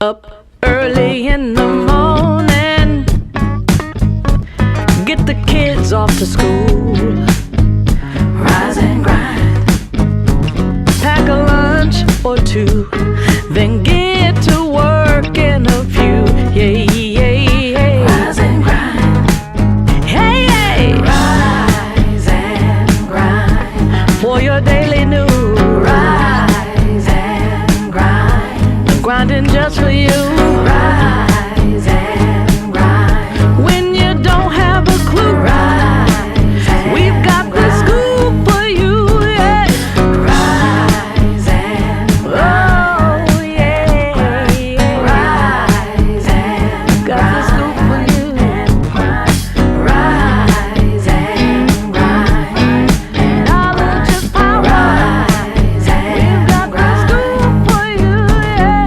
Up early in the morning, get the kids off to school. Rise and grind, pack a lunch or two, then get to work in a few. Yeah, yeah, yeah. Rise and grind. Hey, hey. Rise and grind for your daily news. Rise and grind, grinding just for you. Rise and grind when you don't have a clue. Rise, we've got the scoop for you. Yeah. Rise and grind. Oh yeah. Rise and got the scoop for you. Rise and grind. Knowledge is power. Rise and we've got the scoop for you. Yeah.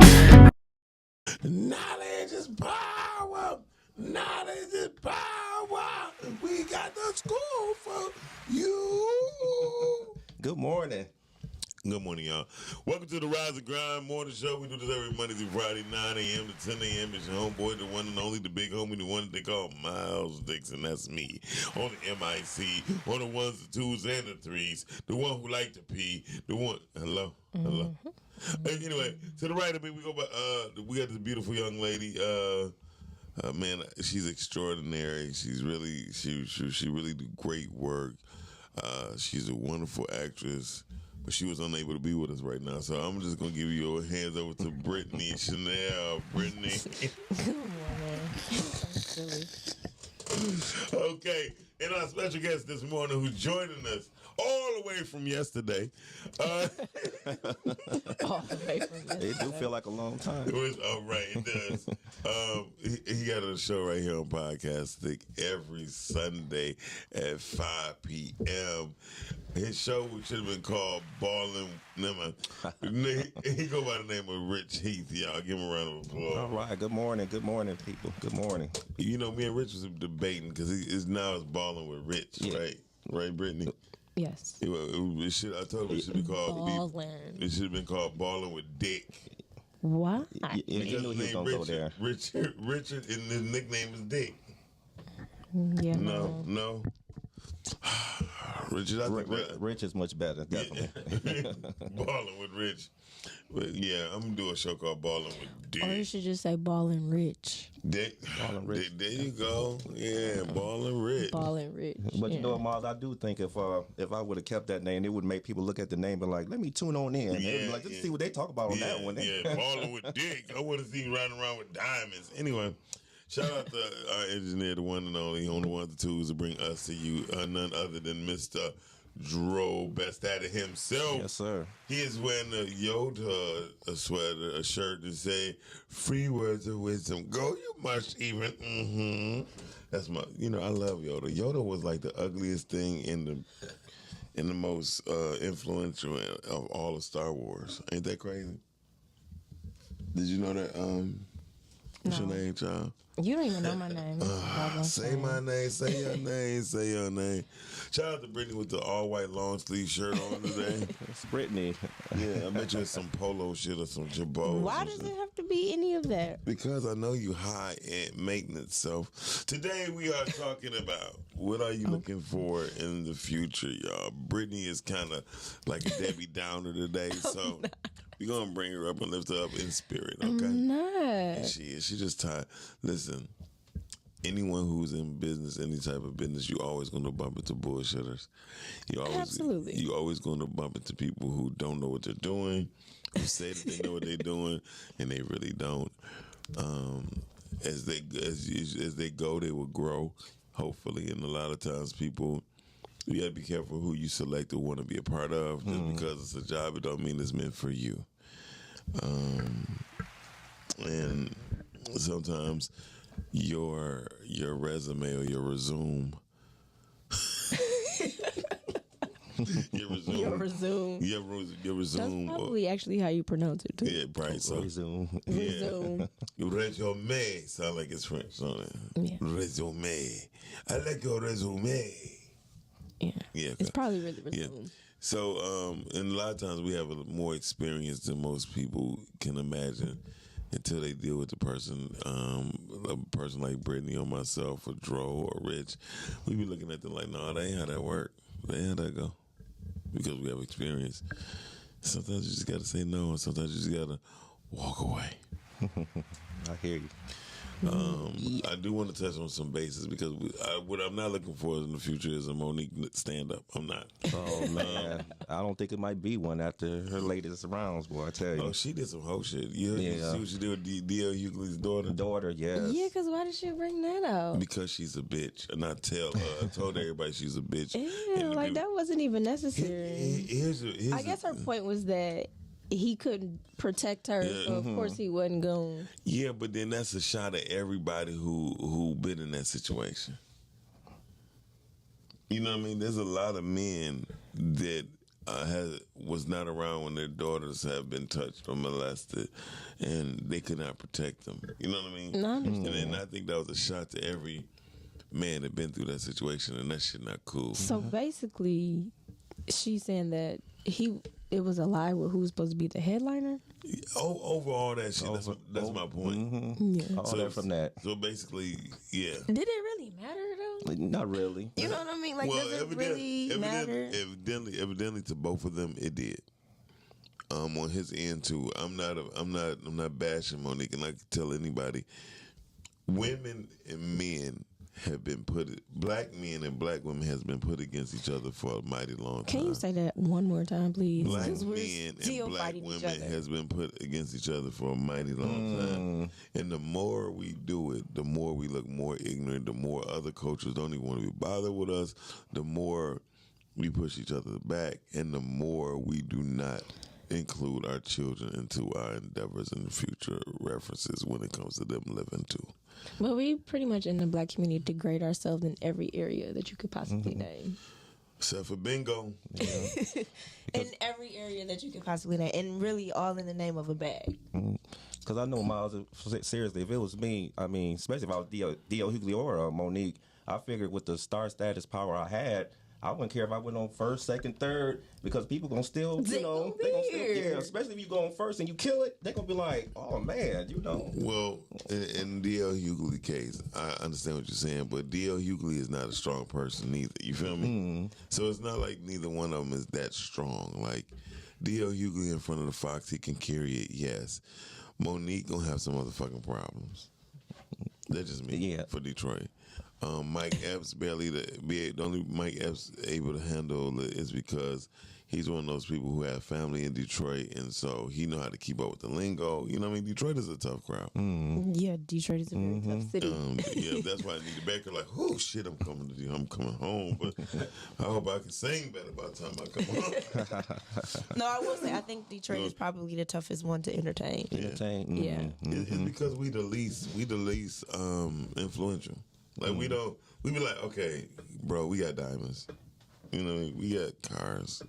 Knowledge is power. Knowledge is power. We got the school for you. Good morning. Good morning, y'all. Welcome to the Rise and Grind Morning Show. We do this every Monday through Friday, 9 a.m. to 10 a.m. It's your homeboy, the one and only, the big homie, the one that they call Miles Dixon. That's me. On the MIC, on the ones, the twos, and the threes. The one who like to pee. The one. Hello? Hello? Anyway, to the right of me, we go by, we got this beautiful young lady. Man, she's extraordinary. She's really, she really do great work. She's a wonderful actress, but she was unable to be with us right now. So I'm just gonna give you your hands over to Brittany Chanel. Brittany. Good morning. I'm silly. Okay, and our special guest this morning, who's joining us all the way from yesterday. All the way from this. It do feel like a long time. It was, oh, right, it does. He got a show right here on Podcastic every Sunday at 5 p.m. His show should have been called Ballin'. He go by the name of Rich Heath. Y'all give him a round of applause. All right. Good morning, people. Good morning. You know, me and Rich was debating because it's Ballin' with Rich, Yeah. right? Right, Brittany? Yes. I told him it should be called. Ballin'. It should have been called Ballin' with Dick. Why? You knew he was His going to go there. Richard, and his nickname is Dick. Yeah. No. Richard, I think Rich is much better, definitely. Ballin' with Rich. But yeah, I'm gonna do a show called Ballin' with Dick. Or you should just say Ballin' Rich. Dick. Ballin' Rich. There you go. Yeah, Ballin' Rich. Ballin' Rich. But you yeah. know what, Miles, I do think if I would have kept that name, it would make people look at the name and like, let me tune on in. Yeah, They'd be like, let's see what they talk about on that one. Yeah, Ballin' with Dick. I want to see you riding around with diamonds. Anyway, shout out to our engineer, the one and only, on the ones and twos to bring us to you, none other than Mr. Dro, best at it himself. Yes, sir. He is wearing a Yoda a sweater, a shirt that say "Free words of wisdom." Go, you must even. That's my. I love Yoda. Yoda was like the ugliest thing in the most influential of all of Star Wars. Ain't that crazy? Did you know that? What's your No. name, child? You don't even know my name. Say my name. Say your name. Say your name. Shout out to Brittany with the all white long sleeve shirt on today. It's Brittany. Yeah, I met you in some polo shit or some jabos. Why or does something. it have to be any of that? Because I know you high in maintenance. So today we are talking about what are you looking for in the future, y'all. Brittany is kind of like a Debbie Downer today, so we're gonna bring her up and lift her up in spirit. Okay. I'm not. And she is. She just tired. Listen, anyone who's in business, any type of business, you always going to bump into bullshitters. Absolutely. You always going to bump into people who don't know what they're doing, who say that they know what they're doing, and they really don't. As they go, they will grow, hopefully. And a lot of times, people. You got to be careful who you select or want to be a part of. Just because it's a job, it don't mean it's meant for you. And sometimes your resume or your resume. Your resume. Your resume. That's probably actually how you pronounce it too. Yeah, right. So Resume. Resume. resume sound like it's French, don't it? Yeah. Resume. I like your resume. Yeah. Yeah. It's probably really Yeah. resume. So, and a lot of times we have more experience than most people can imagine. until they deal with the person, a person like Brittany or myself or Dro or Rich. We be looking at them like, no, that ain't how that work. That ain't how that go. Because we have experience. Sometimes you just got to say no, and sometimes you just got to walk away. I hear you. I do want to touch on some bases because what I'm not looking for in the future is a Monique stand up. I'm not. Oh man, I don't think it might be one after her latest rounds, boy. I tell you. Oh, she did some whole shit. You see what she did with D.L. Hughley's daughter? Daughter, yes. Yeah, because why did she bring that out? Because she's a bitch. And I told everybody she's a bitch. Yeah, like that wasn't even necessary. I guess her point. point was that he couldn't protect her, so of course he wasn't going. Yeah, but then that's a shot at everybody who been in that situation. You know what I mean? There's a lot of men that was not around when their daughters have been touched or molested, and they could not protect them. You know what I mean? No, I understand. And then I think that was a shot to every man that been through that situation, and that shit not cool. So basically, she's saying that it was a lie with who's supposed to be the headliner. Over all that shit, that's my point. Yeah. All that from that. So basically, yeah. Did it really matter though? Like, not really. You know what I mean? Like, does it really matter? Evidently, to both of them, it did. On his end too. I'm not bashing Monique, and I can tell anybody, women and men have been black men and black women has been put against each other for a mighty long time. Can you say that one more time, please? Black 'Cause we're men still and black fighting each women other. has been put against each other for a mighty long time. And the more we do it, the more we look more ignorant, the more other cultures don't even want to be bothered with us, the more we push each other back, and the more we do not include our children into our endeavors in the future references when it comes to them living too. But we pretty much in the black community degrade ourselves in every area that you could possibly name. Except for bingo. In every area that you could possibly name. And really all in the name of a bag. Because I know, Miles, seriously, if it was me, I mean, especially if I was D.L. Hughley or Monique, I figured with the star status power I had, I wouldn't care if I went on first, second, third, because people gonna still, They gonna be here. especially if you go on first and you kill it, they gonna be like, oh man, Well, in D.L. Hughley case, I understand what you're saying, but D.L. Hughley is not a strong person either. You feel me? So it's not like neither one of them is that strong. Like D.L. Hughley in front of the Fox, he can carry it, yes. Monique gonna have some motherfucking problems. That's just me for Detroit. Mike Epps the only Mike Epps able to handle it is because he's one of those people who have family in Detroit, and so he know how to keep up with the lingo. You know what I mean? Detroit is a tough crowd. Yeah, Detroit is a very tough city. Yeah, that's why Anita Baker like, oh shit, I'm coming home, but I hope I can sing better by the time I come home. No, I will say I think Detroit is probably the toughest one to entertain. Entertain. Yeah. It's because we the least influential. Like we be like, okay, bro, we got diamonds. You know, we got cars.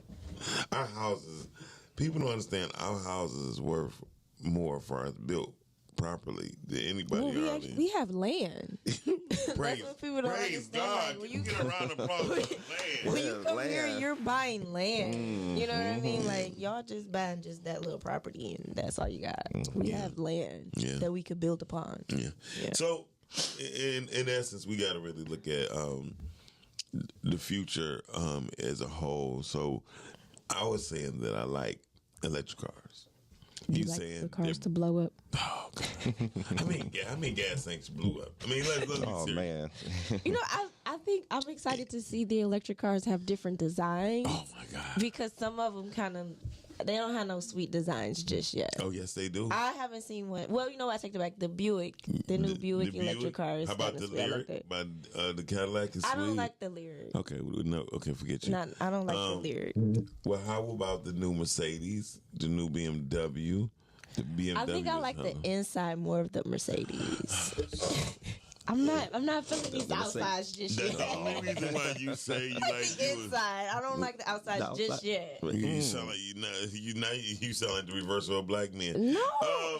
Our houses, people don't understand our houses is worth more for us built properly than anybody Well, we have land. praise, what people don't praise understand. God. Like, when you you get around the problem land. When you come here, land. you're buying land. You know what I mean? Like, y'all just buying just that little property, and that's all you got. We have land that we could build upon. Yeah. So, in essence, we got to really look at the future as a whole. So, I was saying that I like electric cars. You like saying the cars to blow up? Oh, God. I mean, gas tanks blew up. I mean, let's be Oh serious. man. You know, I think I'm excited to see the electric cars have different designs. Oh my God. Because some of them they don't have no sweet designs just yet. Oh yes, they do. I haven't seen one. Well, you know, I take it back. The Buick, the new Buick electric car is How about the kinda sweet. I like lyric? that. The Cadillac is sweet. I don't like the lyric. Okay, no. Okay, forget you. I don't like the lyric. Well, how about the new Mercedes, the new BMW, the BMW? I think I like the inside more of the Mercedes. I'm not feeling these outsides just That's the yet. only reason why you say you I like like the you. inside. I don't like the outside The just outside. yet. You sound like you sound like the reverse of a black man. No.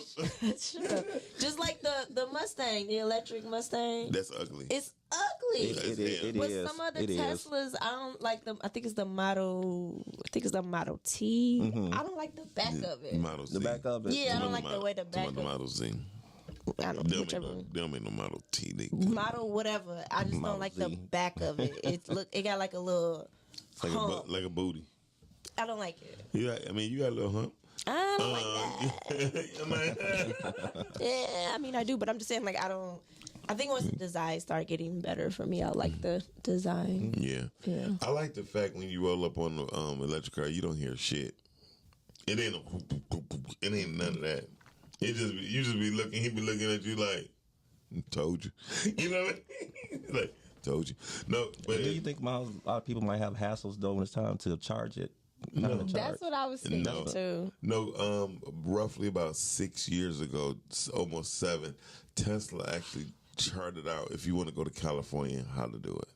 Just like the Mustang, the electric Mustang. That's ugly. It's ugly. It But is. some of the It is. Teslas, I don't like them. I think it's the Model T. Mm-hmm. I don't like the back of it. Model Z. The back of it. Yeah, I don't like the way the back the of Model Z. I don't They whichever. don't make no Model T. They Model whatever. I just Model don't like Z. the back of it. It got like a little hump. like a booty. I don't like it. Yeah, I mean you got a little hump. I don't like that. Yeah, I mean I do, but I'm just saying like I don't. I think once the design start getting better for me, I like the design. Yeah. Yeah. I like the fact when you roll up on the electric car, you don't hear shit. It ain't it ain't none of that. You just be looking. He be looking at you like, told you. You know what I mean? Like, told you. No, but Do you think, Miles, a lot of people might have hassles though when it's time to charge it? Time to charge. That's what I was thinking No. too. No, roughly about 6 years ago, almost 7, Tesla actually charted out if you want to go to California how to do it.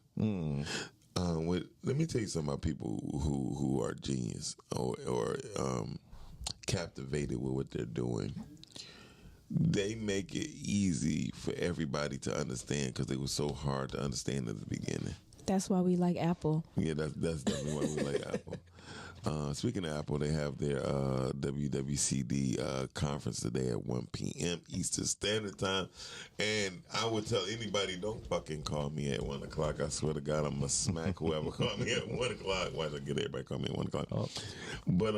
Let me tell you something about people who are genius or captivated with what they're doing. They make it easy for everybody to understand because they were so hard to understand at the beginning. That's why we like Apple. Yeah, that's definitely why we like Apple. Speaking of Apple, they have their WWCD conference today at 1 p.m. Eastern Standard Time. And I would tell anybody, don't fucking call me at 1 o'clock. I swear to God, I'm going to smack whoever called me at 1 o'clock. Why should I get everybody call me at 1 o'clock? Oh. But,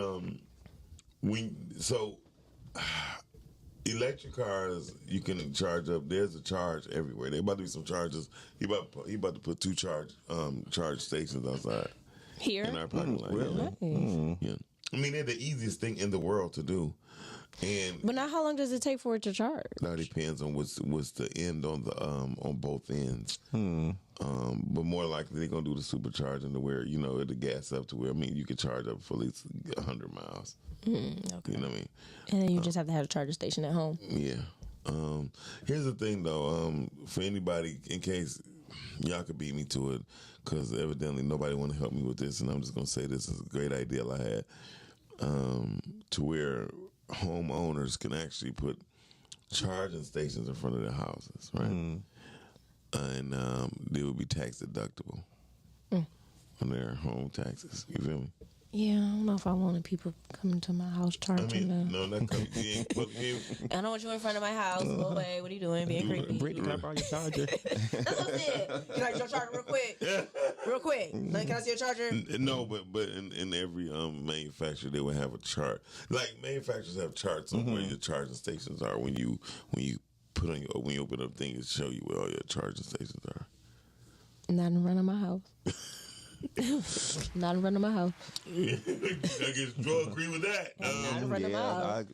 electric cars, you can charge up. There's a charge everywhere. There about to be some charges. He about to put 2 charge stations outside Here? in our parking lot. Really? Yeah. I mean, they're the easiest thing in the world to do, and But now how long does it take for it to charge? that depends on what's the end on the on both ends. But more likely they're gonna do the supercharging to where it'll gas up to where you can charge up for at least 100 miles. Okay. You know what I mean? And then you just have to have a charger station at home. Yeah. Here's the thing, though. For anybody, in case y'all could beat me to it, because evidently nobody want to help me with this, and I'm just gonna say this is a great idea I had, to where homeowners can actually put charging stations in front of their houses, right? And they would be tax deductible on their home taxes. You feel me? Yeah, I don't know if I wanted people coming to my house I charging mean, them. no, not coming. I don't want you in front of my house. Go away. What are you doing? Being creepy. Brittany, can I borrow your charger? That's what I said. Can I get your charger real quick? Real quick. Like, can I see your charger? No, but in every manufacturer they would have a chart. Like manufacturers have charts on where your charging stations are. When you put on when you open up things, it show you where all your charging stations are. Not in front of my house. Not in front of my house. I guess Joe agree with that. Not in front of my house.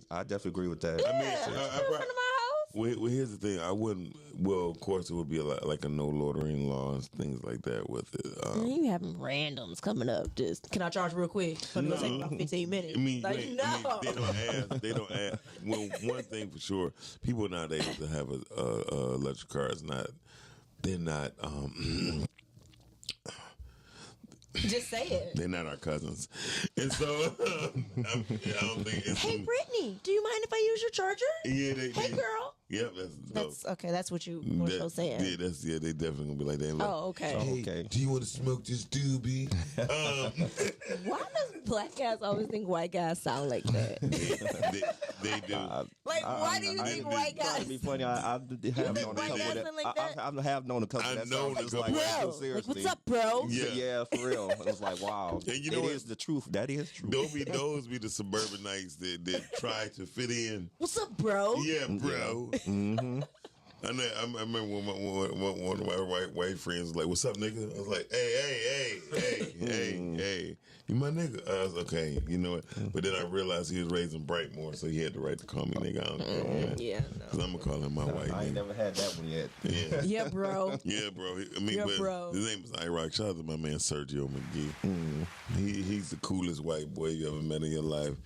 I definitely agree with that. I mean, Yeah, I not in front of my house. well, here's the thing. I wouldn't. Well, of course, it would be like a no loitering law and things like that with it. You having randoms coming up. Just can I charge real quick? It's gonna take about 15 minutes. I mean, like, they no. don't ask. Well, one thing for sure, people nowadays that have a electric car is not. They're not. Just say it. They're not our cousins, and so I don't think it's. Hey, Brittany, do you mind if I use your charger? Yeah, Hey, girl. Yep, That's okay. That's what you were so saying. Yeah, they definitely gonna be like that. Like, Oh, okay. Hey, Okay. do you want to smoke this doobie? Why does black guys always think white guys sound like that? they do. Like, why do you think white Trying guys? to be funny, I have known a couple white guys sound like that? I have known a couple I that know sounds a like couple. that, Bro, too, seriously. like, what's up, bro? Yeah. Yeah, for real. It was like, wow. And you know it what? is the truth. That is true. Those be the suburbanites that try to fit in. What's up, bro? Yeah, bro. Mm-hmm. I remember when one of my white friends was like, "What's up, nigga?" I was like, "Hey." You my nigga. I was okay. You know what? But then I realized he was raising Brightmore, so he had the right to call me nigga. I don't care, man. Yeah, Cause I'm gonna call him my white I ain't nigga. never had that one yet. Yeah. yeah, bro. Yeah, bro. I mean, Yeah, but bro. his name is Iraq. Shout out to my man Sergio McGee. He's the coolest white boy you ever met in your life,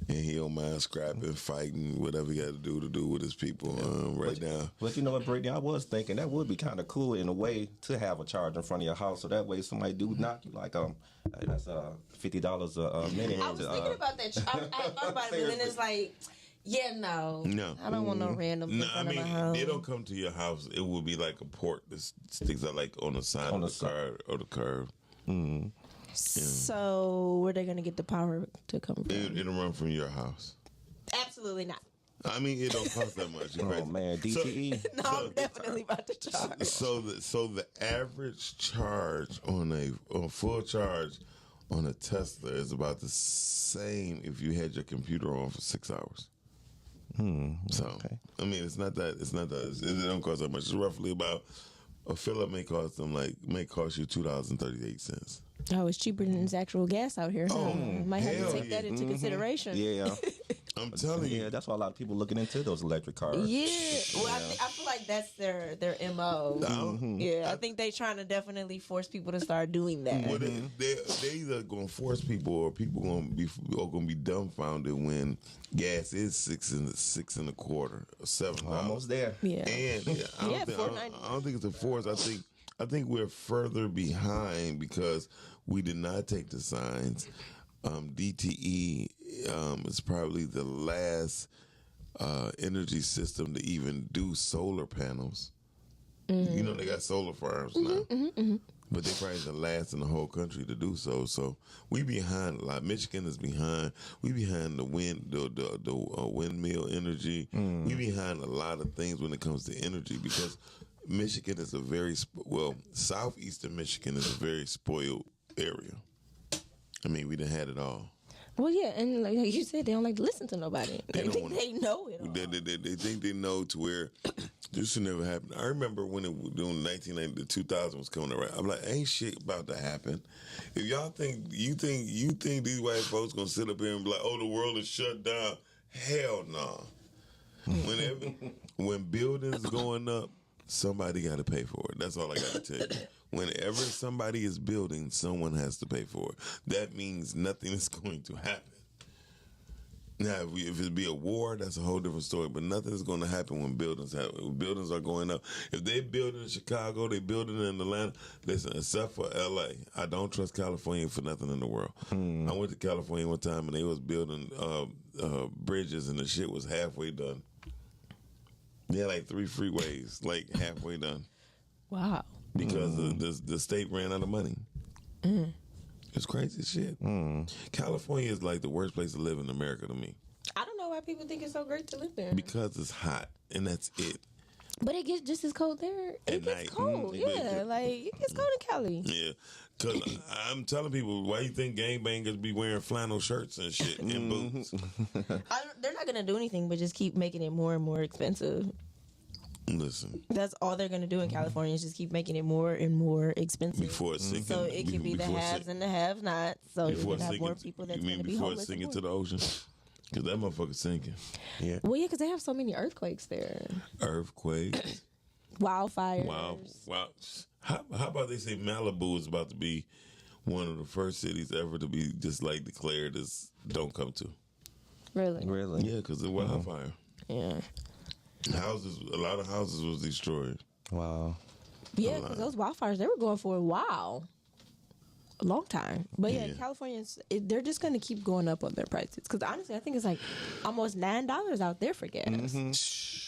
and he don't mind scrapping, fighting, whatever he got to do with his people right now. But you know what, Brittany? I was thinking that would be kind of cool in a way to have a charge in front of your house, so that way somebody do knock you like hey, that's $50 a minute. I was thinking about that. I thought about it, but then it's like, yeah, no. I don't want no random in No, I front mean, of my house. they don't come to your house. It would be like a port that sticks out like on the side of the car or the curb. So where they gonna get the power to come from? It'll run from your house. Absolutely not. I mean, it don't cost that much. Oh man, DTE. No, I'm definitely about to charge. So the average charge on a full charge on a Tesla is about the same if you had your computer on for 6 hours. So okay. I mean, it don't cost that much. It's roughly about a fill up may cost you $2.38. Oh, it's cheaper than this actual gas out here. Huh? Might have to hell take that yeah. into consideration. Yeah. I'm telling you. Yeah, that's why a lot of people looking into those electric cars. Yeah. Well, I feel like that's their MO. Yeah, I think they trying to definitely force people to start doing that. Well, they either gonna force people or people gonna be dumbfounded when gas is $6 and a quarter or $7. Almost there. Yeah. And I don't think it's a force. I think we're further behind because we did not take the signs. DTE is probably the last energy system to even do solar panels. You know, they got solar farms now. But they probably the last in the whole country to do so. So we behind a lot. Michigan is behind. We behind the windmill energy. We behind a lot of things when it comes to energy because Michigan is southeastern Michigan is a very spoiled area. I mean, we done had it all. Well, yeah, and like you said, they don't like to listen to nobody. They don't think wanna- they know it all. They think they know to where this should never happen. I remember when during 1990, 2000 was coming around. I'm like, ain't shit about to happen. If y'all think you think these white folks gonna sit up here and be like, oh, the world is shut down? Hell no. When buildings going up, somebody got to pay for it. That's all I got to tell you. Whenever somebody is building, someone has to pay for it. That means nothing is going to happen. Now, if it be a war, that's a whole different story. But nothing is going to happen when buildings are going up. If they building in Chicago, they building in Atlanta. Listen, except for L.A., I don't trust California for nothing in the world. I went to California one time and they was building bridges and the shit was halfway done. They had like 3 freeways, like halfway done. Wow. Because the state ran out of money. It's crazy shit. California is like the worst place to live in America to me. I don't know why people think it's so great to live there. Because it's hot, and that's it. But it gets just as cold there. It At gets night. cold. Yeah, like it gets cold in Cali. Yeah. Because I'm telling people, why you think gangbangers be wearing flannel shirts and shit and boots? They're not gonna do anything but just keep making it more and more expensive. Listen, That's all they're gonna do in California is just keep making it more and more expensive. before it's sinking. So it can be the haves and the have-nots. So you Before can it's have more sinking, people that's you mean gonna be before it's homeless. sinking and to the ocean? Because that motherfucker's sinking. Well, yeah, because they have so many earthquakes there, Earthquakes. wildfires. Wow. How about they say Malibu is about to be one of the first cities ever to be just like declared as don't come to? Really? Really? Yeah, because of wildfire. Yeah. A lot of houses was destroyed. Wow. Yeah, because those wildfires, they were going for a while. A long time. But yeah, Yeah. Californians, they're just going to keep going up on their prices. Because honestly, I think it's like almost $9 out there for gas.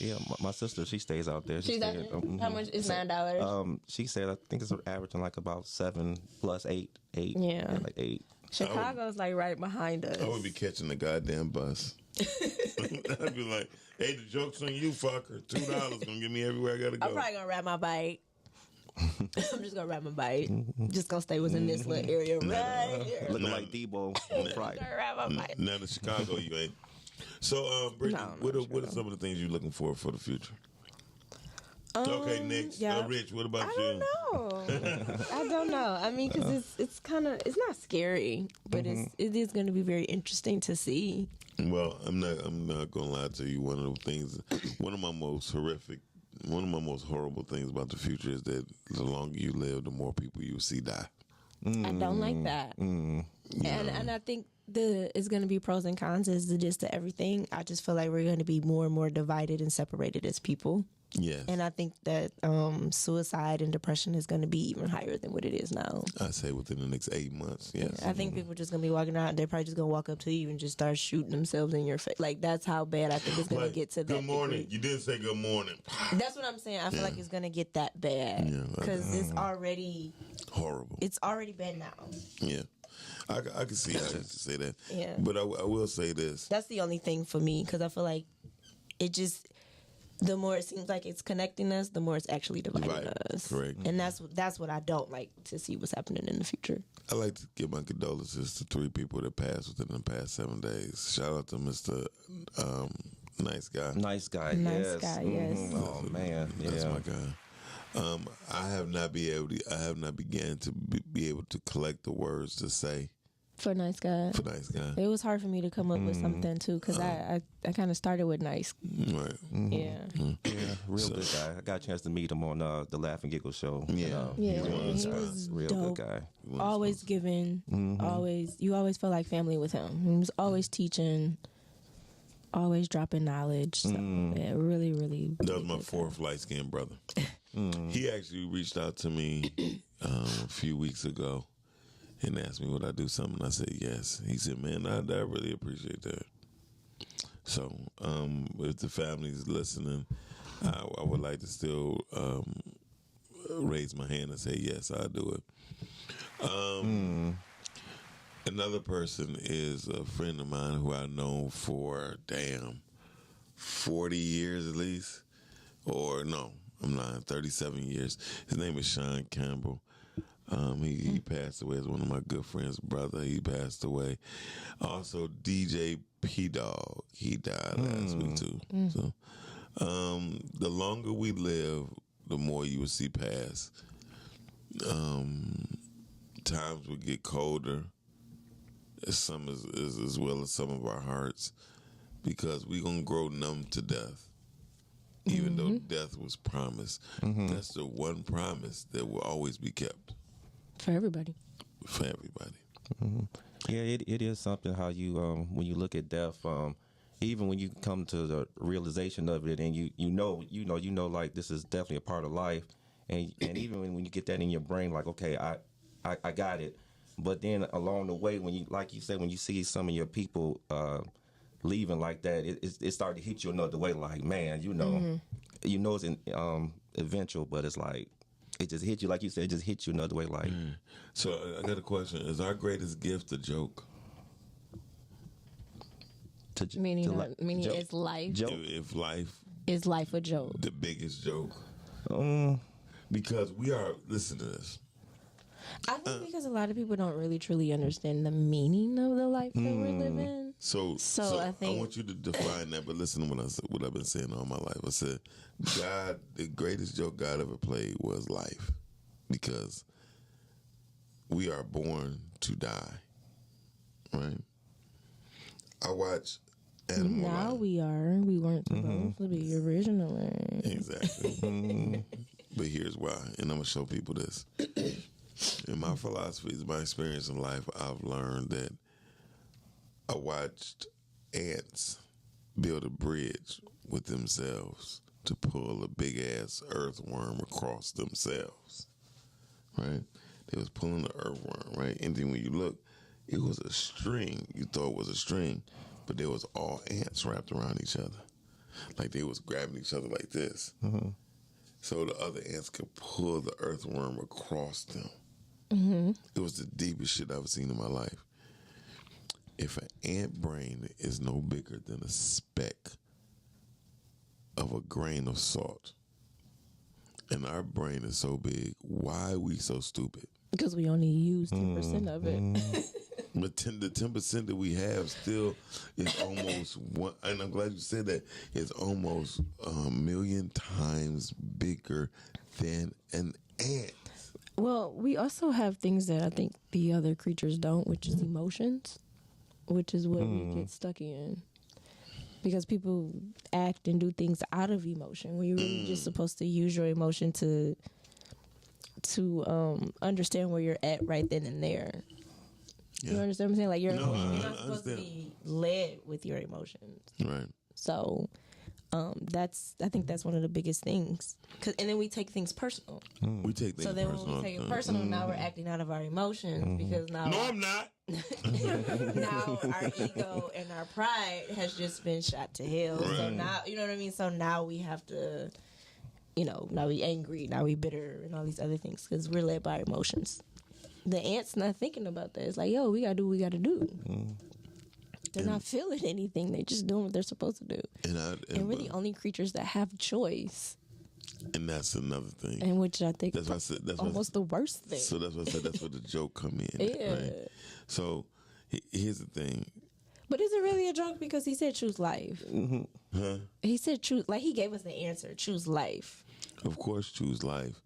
Yeah, my sister, she stays out there. She's out stayed, there? How much is $9? She said, I think it's averaging like about 7 plus 8. Yeah. Like 8. Chicago's like right behind us. I would be catching the goddamn bus. I'd be like, hey, the joke's on you, fucker. $2 gonna get me everywhere I gotta go. I'm probably going to ride my bike. I'm just going to ride my bike. Just going to stay within this little area right here. Looking like Debo on Friday. Gonna ride my bike. Now to Chicago, you ain't. So, Brittany, No, what are some of the things you're looking for the future? Okay, next. yeah. Rich, what about I you? don't know. I don't know. I mean, because it's kind of, it's not scary, but it is going to be very interesting to see. Well, I'm not gonna lie to you. One of the things, one of my most horrible things about the future is that the longer you live, the more people you see die. I don't like that. And I think it's going to be pros and cons as it is to everything. I just feel like we're going to be more and more divided and separated as people. Yes. And I think that suicide and depression is going to be even higher than what it is now. I say within the next 8 months. Yes. I think people are just going to be walking around. They're probably just going to walk up to you and just start shooting themselves in your face. Like, that's how bad I think it's going to get to that. Good morning. degree. You didn't say good morning. That's what I'm saying. I feel like it's going to get that bad. Yeah, Because it's already... Horrible. It's already bad now. Yeah. I can see how you say that. Yeah. But I will say this. That's the only thing for me, because I feel like it just... The more it seems like it's connecting us, the more it's actually dividing us. Correct. And that's what I don't like to see what's happening in the future. I like to give my condolences to 3 people that passed within the past 7 days. Shout out to Mr. Nice Guy. Nice guy. Nice yes. guy, yes. Oh man. That's Yeah. my guy. I have not began to be able to collect the words to say For Nice Guy. for Nice Guy. It was hard for me to come up with something too, because I kind of started with nice. Right. Yeah. Yeah, real good guy. I got a chance to meet him on the Laugh and Giggle show. Yeah. Yeah, he's one of those he guys. was Real dope. good guy. Always giving. You always felt like family with him. He was always teaching, always dropping knowledge. So yeah, really, really. That was my 4th light-skinned brother. He actually reached out to me a few weeks ago and asked me would I do something. I said yes. He said, man, I really appreciate that. So if the family's listening, I would like to still raise my hand and say yes, I'll do it. Another person is a friend of mine who I've known for 40 years at least, or no, I'm lying, 37 years. His name is Sean Campbell. He passed away as one of my good friends' brother. He passed away. Also, DJ P Dog. He died last week too. So, the longer we live, the more you will see pass. Times will get colder. Some as well as some of our hearts, because we're gonna grow numb to death. Even though death was promised, that's the one promise that will always be kept For everybody. for everybody. Yeah, it is something how you when you look at death, even when you come to the realization of it, and you know like this is definitely a part of life, and even when you get that in your brain, like okay, I got it, but then along the way, when you like you said, when you see some of your people leaving like that, it started to hit you another way, like man, it's eventual, but it's like. It just hit you, like you said, it just hit you another way. Like, So I got a question: is our greatest gift a joke? Meaning joke. it's life. Joke. If life, Is life a joke? the biggest joke, because we are. Listen to this. I think because a lot of people don't really truly understand the meaning of the life that we're living. So I think- want you to define that, but listen to what I've been saying all my life. I said, God, the greatest joke God ever played was life, because we are born to die, right? I watch Animal Now Life. we are. We weren't supposed to be originally. Exactly. But here's why, and I'm gonna show people this. In my philosophies, my experience in life, I've learned that I watched ants build a bridge with themselves to pull a big ass earthworm across themselves. Right? They was pulling the earthworm, right? And then when you look, it was a string. You thought it was a string, but there was all ants wrapped around each other. Like they was grabbing each other like this. So the other ants could pull the earthworm across them. It was the deepest shit I've seen in my life. If an ant brain is no bigger than a speck of a grain of salt, and our brain is so big, why are we so stupid? Because we only use 10% of it. But the 10% that we have still is almost one, and I'm glad you said that. It's almost a million times bigger than an ant. Well, we also have things that I think the other creatures don't, which is emotions, which is what we get stuck in. Because people act and do things out of emotion when you're really just supposed to use your emotion to understand where you're at right then and there. Yeah. You understand what I'm saying? Like you're No, not I supposed to understand. be led with your emotions. Right. So I think that's one of the biggest things. And then we take things personal. We take things So then personal. when we take it personal, now we're acting out of our emotions because now No, I'm not. now our ego and our pride has just been shot to hell. So Right. now, you know what I mean? So now we have to, now we angry, now we bitter, and all these other things because we're led by emotions. The ants not thinking about that. It's like, yo, we gotta do what we gotta do. They're not feeling anything. They just doing what they're supposed to do. And we're the only creatures that have choice, and that's another thing. and which I think That's is why I said that's why. almost the worst thing. So that's why I said that's where the joke come in. Yeah. Right? So here's the thing. But is it really a joke? Because he said choose life. Huh? He said choose, like he gave us the answer, choose life. Of course, choose life.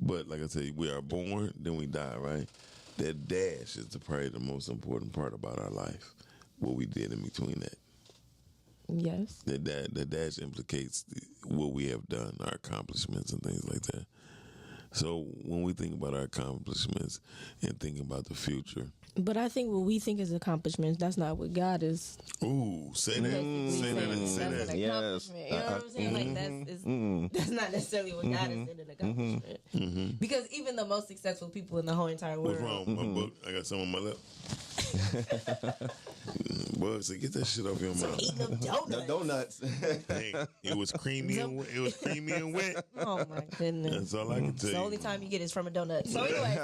But like I said, we are born, then we die, right? That dash is probably the most important part about our life. What we did in between that. Yes. That dash implicates what we have done, our accomplishments and things like that. So when we think about our accomplishments and thinking about the future, But I think what we think is accomplishments, that's not what God is. ooh, say that, say that, and say That's that. an Yes. accomplishment. You know what I'm saying? Like that's not necessarily what God is in an accomplishment. Because even the most successful people in the whole entire world. What's wrong? My book. I got some on my lip. Boy, so get that shit off your mouth. Eating them donuts. Donuts. Hey, it was creamy and wet. It was creamy and wet. Oh my goodness. That's all I can tell The you. only time you get is from a donut. So anyway,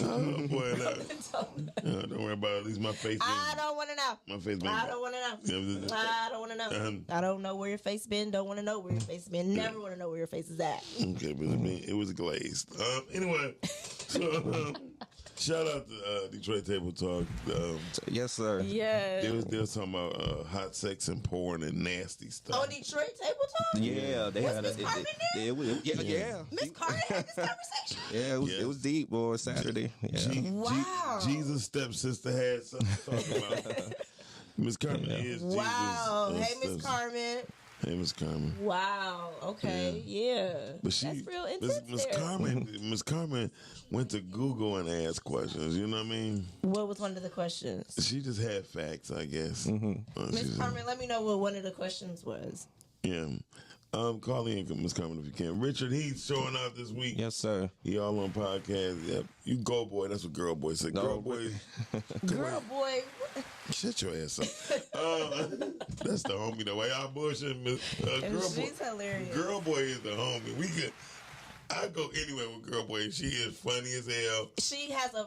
Oh boy, don't worry about it. At least my face. I don't want to know. My face been. I don't want to know. I don't want to know. I don't know where your face been. Don't want to know where your face been. Never want to know where your face is at. Okay, but it was glazed. Anyway, so shout out to Detroit Table Talk. Yes, sir. Yeah. They was talking about hot sex and porn and nasty stuff. Oh, Detroit Table Talk? Yeah, they Was had Miss Carmen there? it was, yeah. Miss Carter had this conversation? Yeah, Yeah. it was deep, boy. Saturday. Yeah. Wow. Jesus' stepsister had something to talk about. Miss Carmen is Jesus. Wow. Hey, Miss stepsister. Carmen. Hey, Miss Carmen. Wow. Okay. Yeah. But she, That's real intense Miss there. Miss Carmen went to Google and asked questions. You know what I mean? What was one of the questions? She just had facts, I guess. Miss Carmen, let me know what one of the questions was. Yeah. Call in, Miss Carmen, if you can. Richard Heath showing out this week. Yes, sir. He all on podcast. Yep. You go, boy. That's what girl boy said. No, Girl boy, Girl, boy. shut your ass up. That's the homie, though. Why y'all bullshitting? Girl boy. She's hilarious. Girl boy is the homie. I go anywhere with girl boy. She is funny as hell.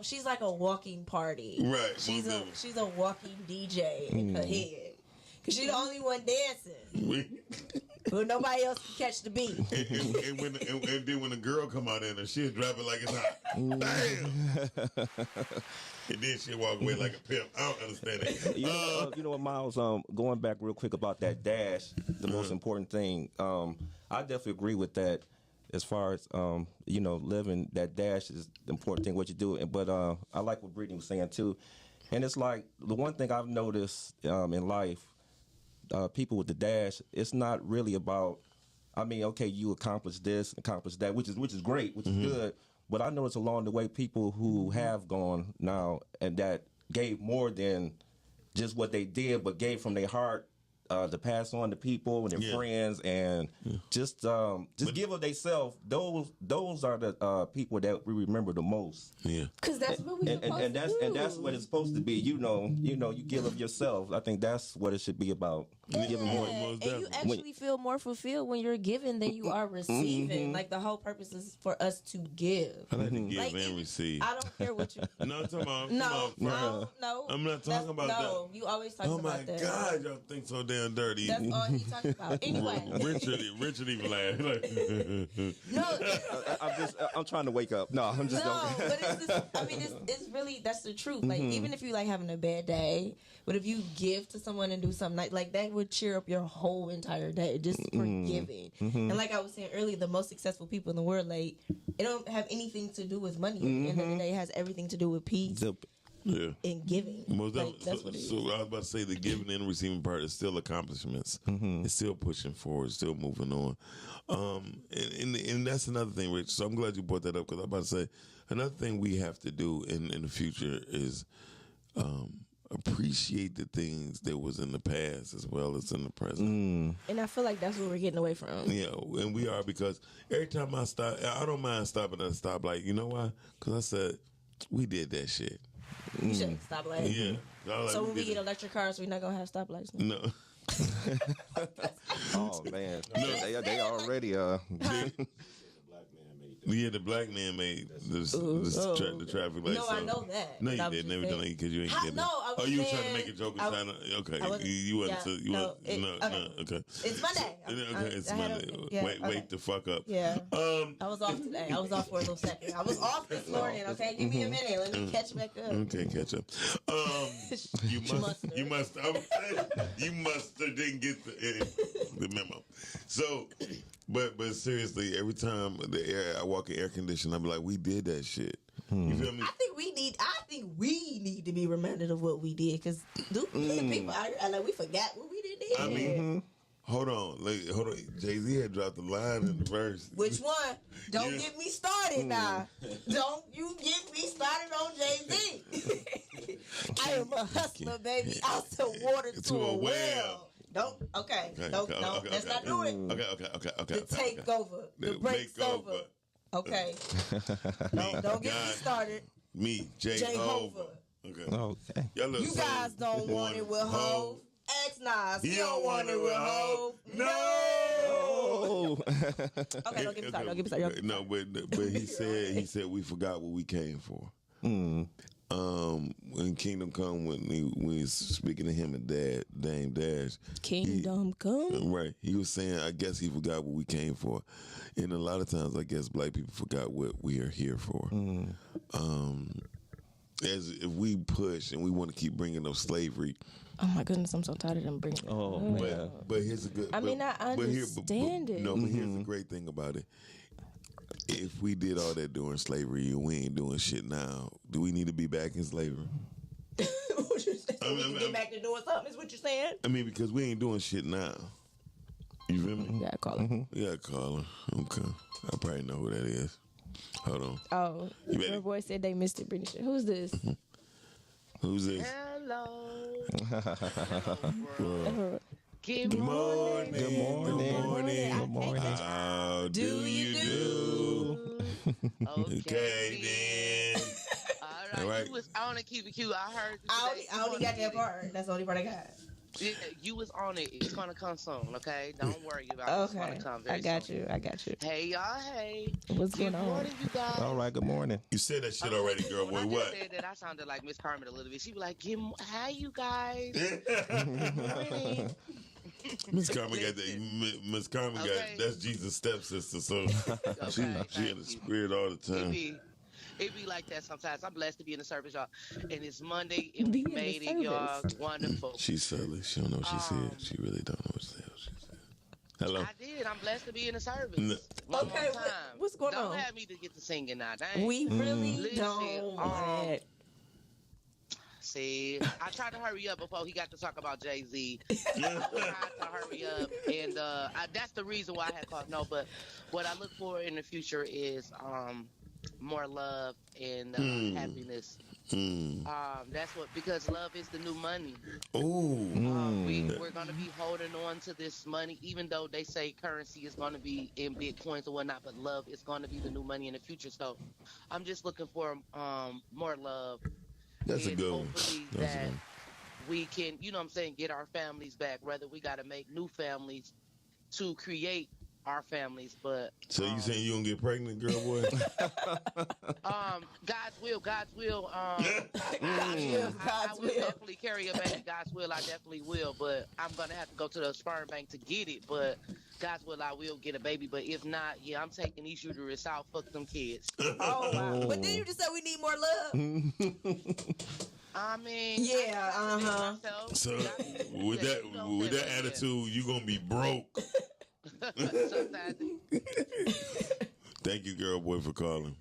She's like a walking party. Right, She's most a walking DJ in her head. Cause she's the only one dancing. But nobody else can catch the beat. And then when the girl come out in her, she'll drop it like it's hot. Damn. And then she'll walk away like a pimp. I don't understand it. You know what, Miles? Going back real quick about that dash, the most important thing. I definitely agree with that. As far as living that dash is the important thing what you do. But I like what Brittany was saying too. And it's like the one thing I've noticed in life, people with the dash, it's not really about. I mean, okay, you accomplish this, accomplish that, which is great, which is good. But I notice along the way people who have gone now and that gave more than just what they did, but gave from their heart to pass on to people and their friends and just give of themselves. Those are the people that we remember the most. Yeah. Cause that's what we supposed to do. And that's what it's supposed to be. You give of yourself. I think that's what it should be about. Giving more. Most And you definitely. actually feel more fulfilled when you're giving than you are receiving. Like the whole purpose is for us to give. I like to give Like, and even- receive. I don't care what you. No, I'm talking about. No, come on, no. I'm not talking That's- about no, you always talk Oh my about that. God, y'all think so damn down dirty. That's all he talks about. Anyway. Richard even laughed. Like, No, I'm trying to wake up. No, I'm just no, joking. but it's just, I mean, it's really, that's the truth. Like, even if you like having a bad day, but if you give to someone and do something like that would cheer up your whole entire day, just for giving. And like I was saying earlier, the most successful people in the world, like, it don't have anything to do with money. At the end of the day, it has everything to do with peace yeah. and giving. Most Like, that's so, what it is. so I was about to say the giving and receiving part is still accomplishments. It's still pushing forward, still moving on. And that's another thing, Rich. So I'm glad you brought that up because I'm about to say another thing we have to do in the future is appreciate the things that was in the past as well as in the present. And I feel like that's what we're getting away from. Yeah, and we are because every time I stop, I don't mind stopping at a stoplight. You know why? Because I said we did that shit. You should stop like. Yeah. I was like, So when we did get it. electric cars, we're not gonna have stoplights. No. Oh man, they already Yeah, the black man made the traffic light. No, I know that. No, But I you was didn't. just Never done saying- it because you ain't How- getting no, it. I was Oh, you were trying to saying- make a joke and I trying was- to. Okay, I was- you wasn't. yeah, You no, wasn't. it- No, okay. okay. It's Monday. Okay, it's I had Monday. a- yeah, okay. Wake the fuck up. Yeah. I was off today. I was off for a little second. I was off this morning. Okay, give me a minute. Let me catch back up. Okay, catch up. You must. You must. You must didn't get the memo. So, but seriously, every time I walk in air conditioning, I be like, we did that shit. You feel me? I think we need to be reminded of what we did because people out here, like we forgot what we did. I mean, hold on. Jay-Z had dropped the line in the verse. Which one? Don't Yeah. get me started now. Don't you get me started on Jay-Z. I am a hustler, baby. Out to water to a well. Don't. Okay. Don't. Let's not do it. Okay. The takeover. The break's over. Okay. Don't get me started. Me, Jehovah. Okay. Okay. Y'all look You so guys don't want it with Hov. Ask Nas. He don't want it with Hov. No. Oh. Okay, don't get me started. Don't get me started. No, but he said we forgot what we came for. When Kingdom Come, when he was speaking to him and Dame Dash, Kingdom Come. right? He was saying, I guess he forgot what we came for, and a lot of times, I guess black people forgot what we are here for. As if we push and we want to keep bringing up slavery, Oh my goodness, I'm so tired of them bringing it Oh up. man. but here's a good. I mean, I understand it. No, but here's the great thing about it. If we did all that during slavery and we ain't doing shit now, do we need to be back in slavery? What you saying? We can get back to doing something, is what you're saying? I mean, because we ain't doing shit now. You feel me? Yeah, call it. Yeah, call her. Okay. I probably know who that is. Hold on. Oh, You ready? your boy said they missed it, Britney. Who's this? Who's this? Hello. Good morning. Good morning. Good morning. How do you do? Okay, then. All All right. right. You was on it, keep it cute. I heard. You I today. only got that part. That's the only part I got. Yeah, you was on it. It's gonna come soon, okay? Don't worry about it. It's Okay, gonna come very I got soon. you. I got you. Hey y'all, hey. What's going Good on? morning, you guys. All right. Good morning. You said that shit already, girl. When Boy, I what? just said that, I sounded like Miss Carmen a little bit. She be like, "Hi, you guys." Good morning. Miss Carmen got that. Miss Carmen got Okay. that's Jesus' stepsister, so Okay, she in thank the you. spirit all the time. It be like that sometimes. I'm blessed to be in the service, y'all. And it's Monday, and Be we in the made it, y'all. service. Wonderful. She's silly. She don't know what she said. She really don't know what the hell she said. Hello. I did. I'm blessed to be in the service. No. One Okay, more what- time. what's going Don't on? have me to get to singing now. Dang. We really Listen, don't want it. See, I tried to hurry up before he got to talk about Jay-Z. I tried to hurry up, and that's the reason why I had called. No, but what I look for in the future is more love and happiness. That's what, because love is the new money. Ooh. We're going to be holding on to this money, even though they say currency is going to be in Bitcoins or whatnot, but love is going to be the new money in the future. So I'm just looking for more love. That's a and good one. hopefully That's a that good one. we can, you know what I'm saying, get our families back. Whether we got to make new families to create our families. But So you saying you gonna get pregnant, girl, boy? God's will. God's I will will. definitely carry a baby. God's will, I definitely will. But I'm gonna have to go to the sperm bank to get it. But God's will, I will get a baby. But if not, yeah, I'm taking these uterus out. Fuck them kids. Oh wow! But then you just said we need more love. I mean, Yeah, So with that attitude, you gonna be broke. Sometimes, Thank you, girl, boy, for calling.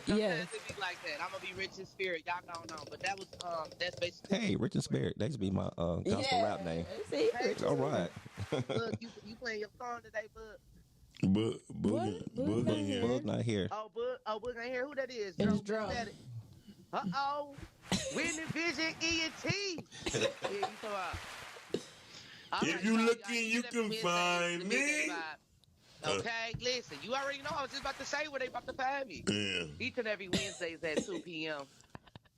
Yes. it be like that. I'm gonna be rich in spirit. Y'all don't know, but that was that's basically. Hey, Rich and Spirit. That should be my gospel rap name. See? All right. Look, you playing your phone today, bud? Boog in here. Bug not here. Boog ain't here. Who that is? It's Drum. Uh-oh. Winning Vision ENT. Yeah, you talking about. All If right, you y'all, looking, y'all you get can up Wednesdays, find the midday me. vibe. Okay, listen. You already know. I was just about to say where they about to find me. Yeah. Each and every Wednesdays at 2 p.m.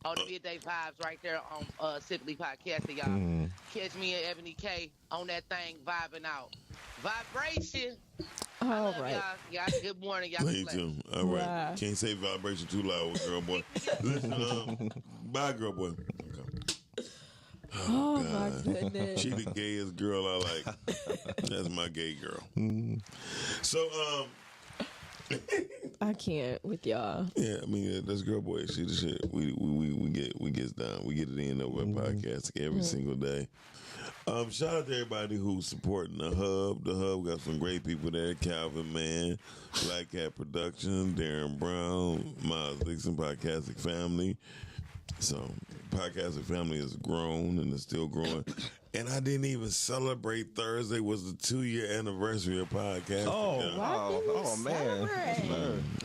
on the Midday Vibes right there on Simply Podcasting, y'all. Catch me and Ebony K on that thing vibing out. Vibration. I All love right. y'all. Y'all, good morning. Y'all Me blessed. too. All right. Wow. Can't say vibration too loud, girl, boy. Listen, bye, girl, boy. Okay. Oh my goodness. She the gayest girl I like. That's my gay girl. So, I can't with y'all. yeah, I mean that's girl boy. She the shit. We get down. We get it in over at podcast every single day. Shout out to everybody who's supporting the Hub. The Hub got some great people there. Calvin Mann, Black Cat Production, Darren Brown, Miles Dixon, Podcastic Family. So Podcastic Family has grown and is still growing. And I didn't even celebrate Thursday was the 2-year anniversary of podcasting. Oh man.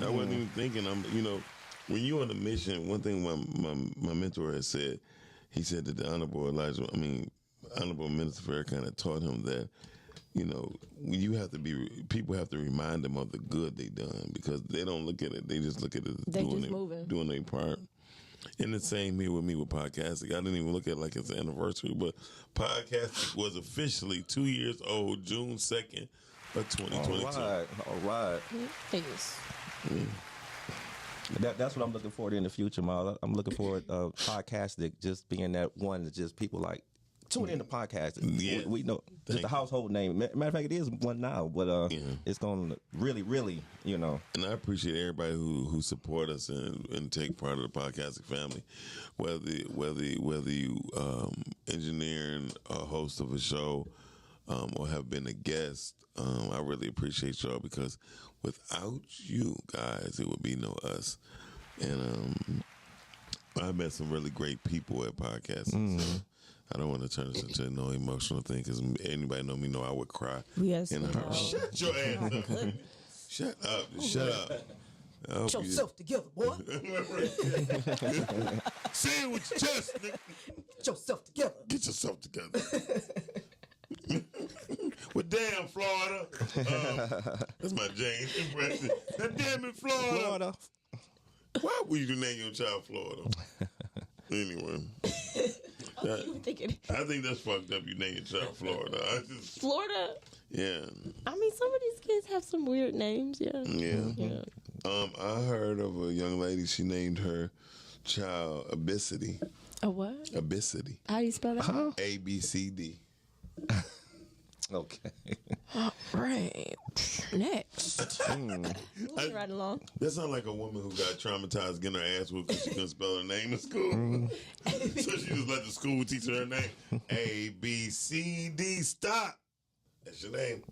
I wasn't even thinking. When you on a mission, one thing my mentor has said, he said that the Honorable Minister Farrakhan had taught him that, people have to remind them of the good they done because they don't look at it. They just look at it as doing their part. And the same here with me with podcasting. I didn't even look at it like it's an anniversary, but podcasting was officially 2 years old, June 2nd of 2022. All right. Thanks. That's what I'm looking forward to in the future, Miles. I'm looking forward podcasting just being that one that just people like tune into podcasting. Yeah. We know just a household name. Matter of fact, it is one now, but it's going to really, And I appreciate everybody who support us and take part of the podcasting family, whether you engineering a host of a show or have been a guest. I really appreciate y'all because without you guys, it would be no us. And I met some really great people at podcasting. So I don't want to turn this into no emotional thing because anybody know I would cry. Yes. In a heart. Shut your ass up. Shut up. Shut up. Get yourself together, boy. Say it with your chest, nigga. Get yourself together. Get yourself together. Well, damn, Florida. That's my James impression. Now, damn it, Florida. Why would you name your child Florida? Anyway. I think that's fucked up. You name your child Florida. Florida? Yeah. I mean, some of these kids have some weird names, yeah. Yeah. I heard of a young lady, she named her child Abicity. A what? Abicity. How do you spell that? ABCD. Okay. Right. Next. Moving right along. That sounds like a woman who got traumatized getting her ass whooped because she couldn't spell her name in school. So she just let the school teacher her name. ABCD. Stop. That's your name.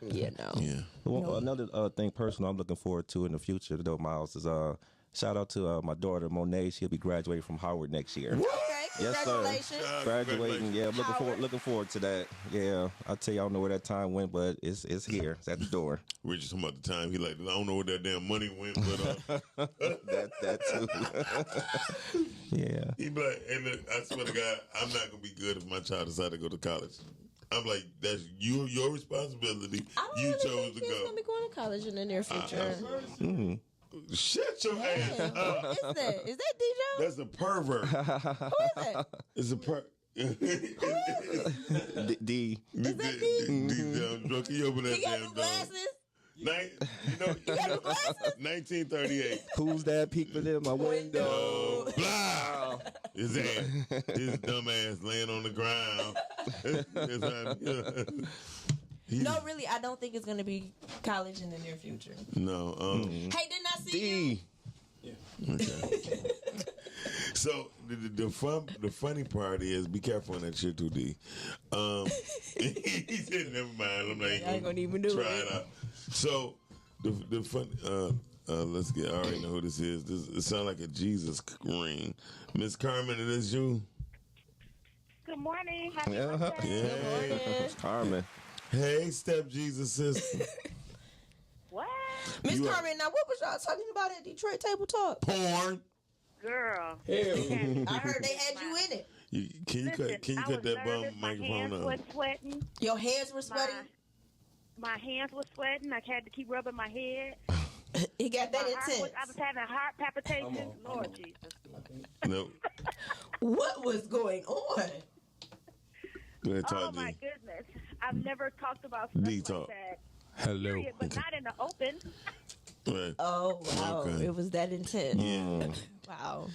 Yeah, no. Yeah. Well, another thing personal I'm looking forward to in the future, though, Miles, is shout out to my daughter, Monet. She'll be graduating from Howard next year. Okay, Yes, sir. congratulations. Graduating, yeah, looking forward to that. Yeah, I tell you, I don't know where that time went, but it's here. It's at the door. We're just talking about the time. He like, I don't know where that damn money went, but that too. Yeah. he be like, and look, I swear to God, I'm not gonna be good if my child decides to go to college. I'm like, that's your responsibility. I don't You really chose think to he's go. gonna be going to college in the near future. Shut your ass Who up. is that? Is that DJ? That's a pervert. Who is that? It's a D. Is that D? Damn drunk. He open that He got damn new door. glasses. You know, 1938. Who's that peeking in my window? Blah! His ass, his dumb ass laying on the ground. No, really, I don't think it's gonna be college in the near future. No. Hey, didn't I see you? D. Okay. So the funny part is, be careful on that shit too, D. He said, "Never mind." I'm like, I ain't gonna even do try it. it out. So the fun. Let's get. I already know who this is. It sounds like a Jesus ring. Miss Carmen, it is you. Good morning. Happy Yeah. birthday. Yeah. Carmen. Hey, step Jesus sister. What? Miss You are- Carmen, now what was y'all talking about at Detroit Table Talk? Porn. Girl. I heard they had you in it. Can you Listen, cut I was that bum nervous. My microphone hands up? was sweating. Your hands were sweating. My hands were sweating. I had to keep rubbing my head. It got that My heart intense. was, I was having heart palpitations. Lord Jesus. No. What was going on? Go ahead, Oh talk, my D. goodness. I've never talked about stuff D like talk. that. Hello. Period, but not in the open. Right. Oh wow, Okay. it was that intense. Yeah. Wow.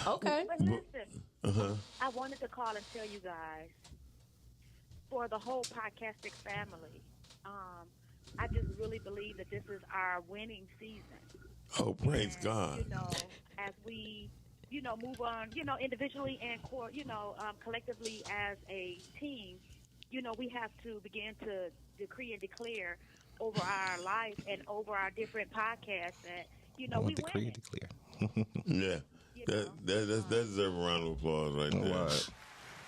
Okay. But listen, Uh-huh. I wanted to call and tell you guys, for the whole podcasting family, I just really believe that this is our winning season. Oh, praise And, God. You know, as we, move on, individually and collectively as a team, we have to begin to decree and declare over our life and over our different podcasts that, we Decree, win. declare. Yeah. That deserves a round of applause right there. Right.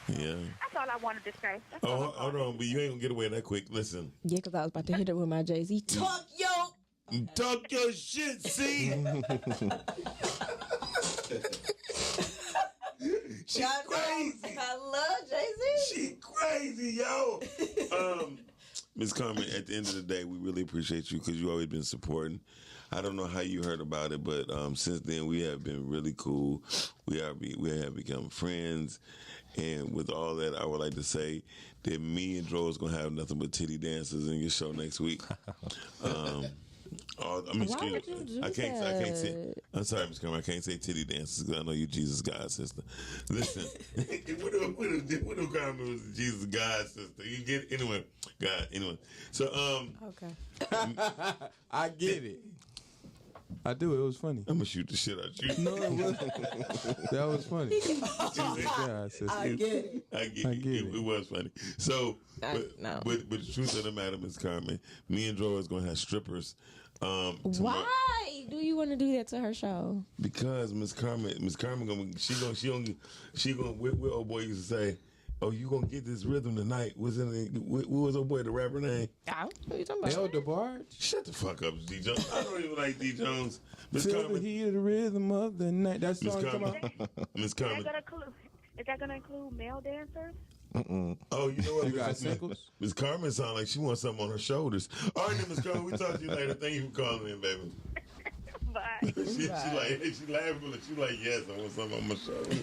Yeah. That's all I wanted to say. That's all Oh, I hold wanted. on, but you ain't gonna get away that quick. Listen. Yeah, because I was about to hit it with my Jay-Z. Talk, yo. Talk your shit, see? She crazy. I love Jay-Z. She crazy, yo. Miss Carmen, at the end of the day, we really appreciate you because you always been supporting. I don't know how you heard about it, but since then we have been really cool. We have become friends, and with all that, I would like to say that me and Dro is gonna have nothing but titty dances in your show next week. Why would you do I can't say. that? I'm sorry, Miss Carmen. I can't say titty dances because I know you Jesus God sister. Listen, what if Carmen was Jesus God sister? You get it? Anyway, God. Anyway, so Okay. I get it. I do. It was funny. I'm gonna shoot the shit out you. No, it wasn't. That was funny. Yeah, I get it. I get I it. get it. It was funny. So, No. but the truth of the matter, Miss Carmen, me and Dro is gonna have strippers. Tomorrow. Why do you want to do that to her show? Because Miss Carmen she gonna what old boy used to say, "Oh, you gonna get this rhythm tonight?" What was old boy the rapper name? What are you talking about? El DeBarge. Shut the fuck up, D Jones. I don't even like D Jones. Miss Feel the Carmen, heat of the rhythm of the night. That Miss song come Carmen, out. Miss Is Carmen. that gonna include male dancers? Oh, you know what? You got Sickles? Miss Carmen sound like she wants something on her shoulders. All right, then, Miss Carmen, we talk to you later. Thank you for calling in, baby. Bye. She laughing, but she like, yes, I want something on my shoulder.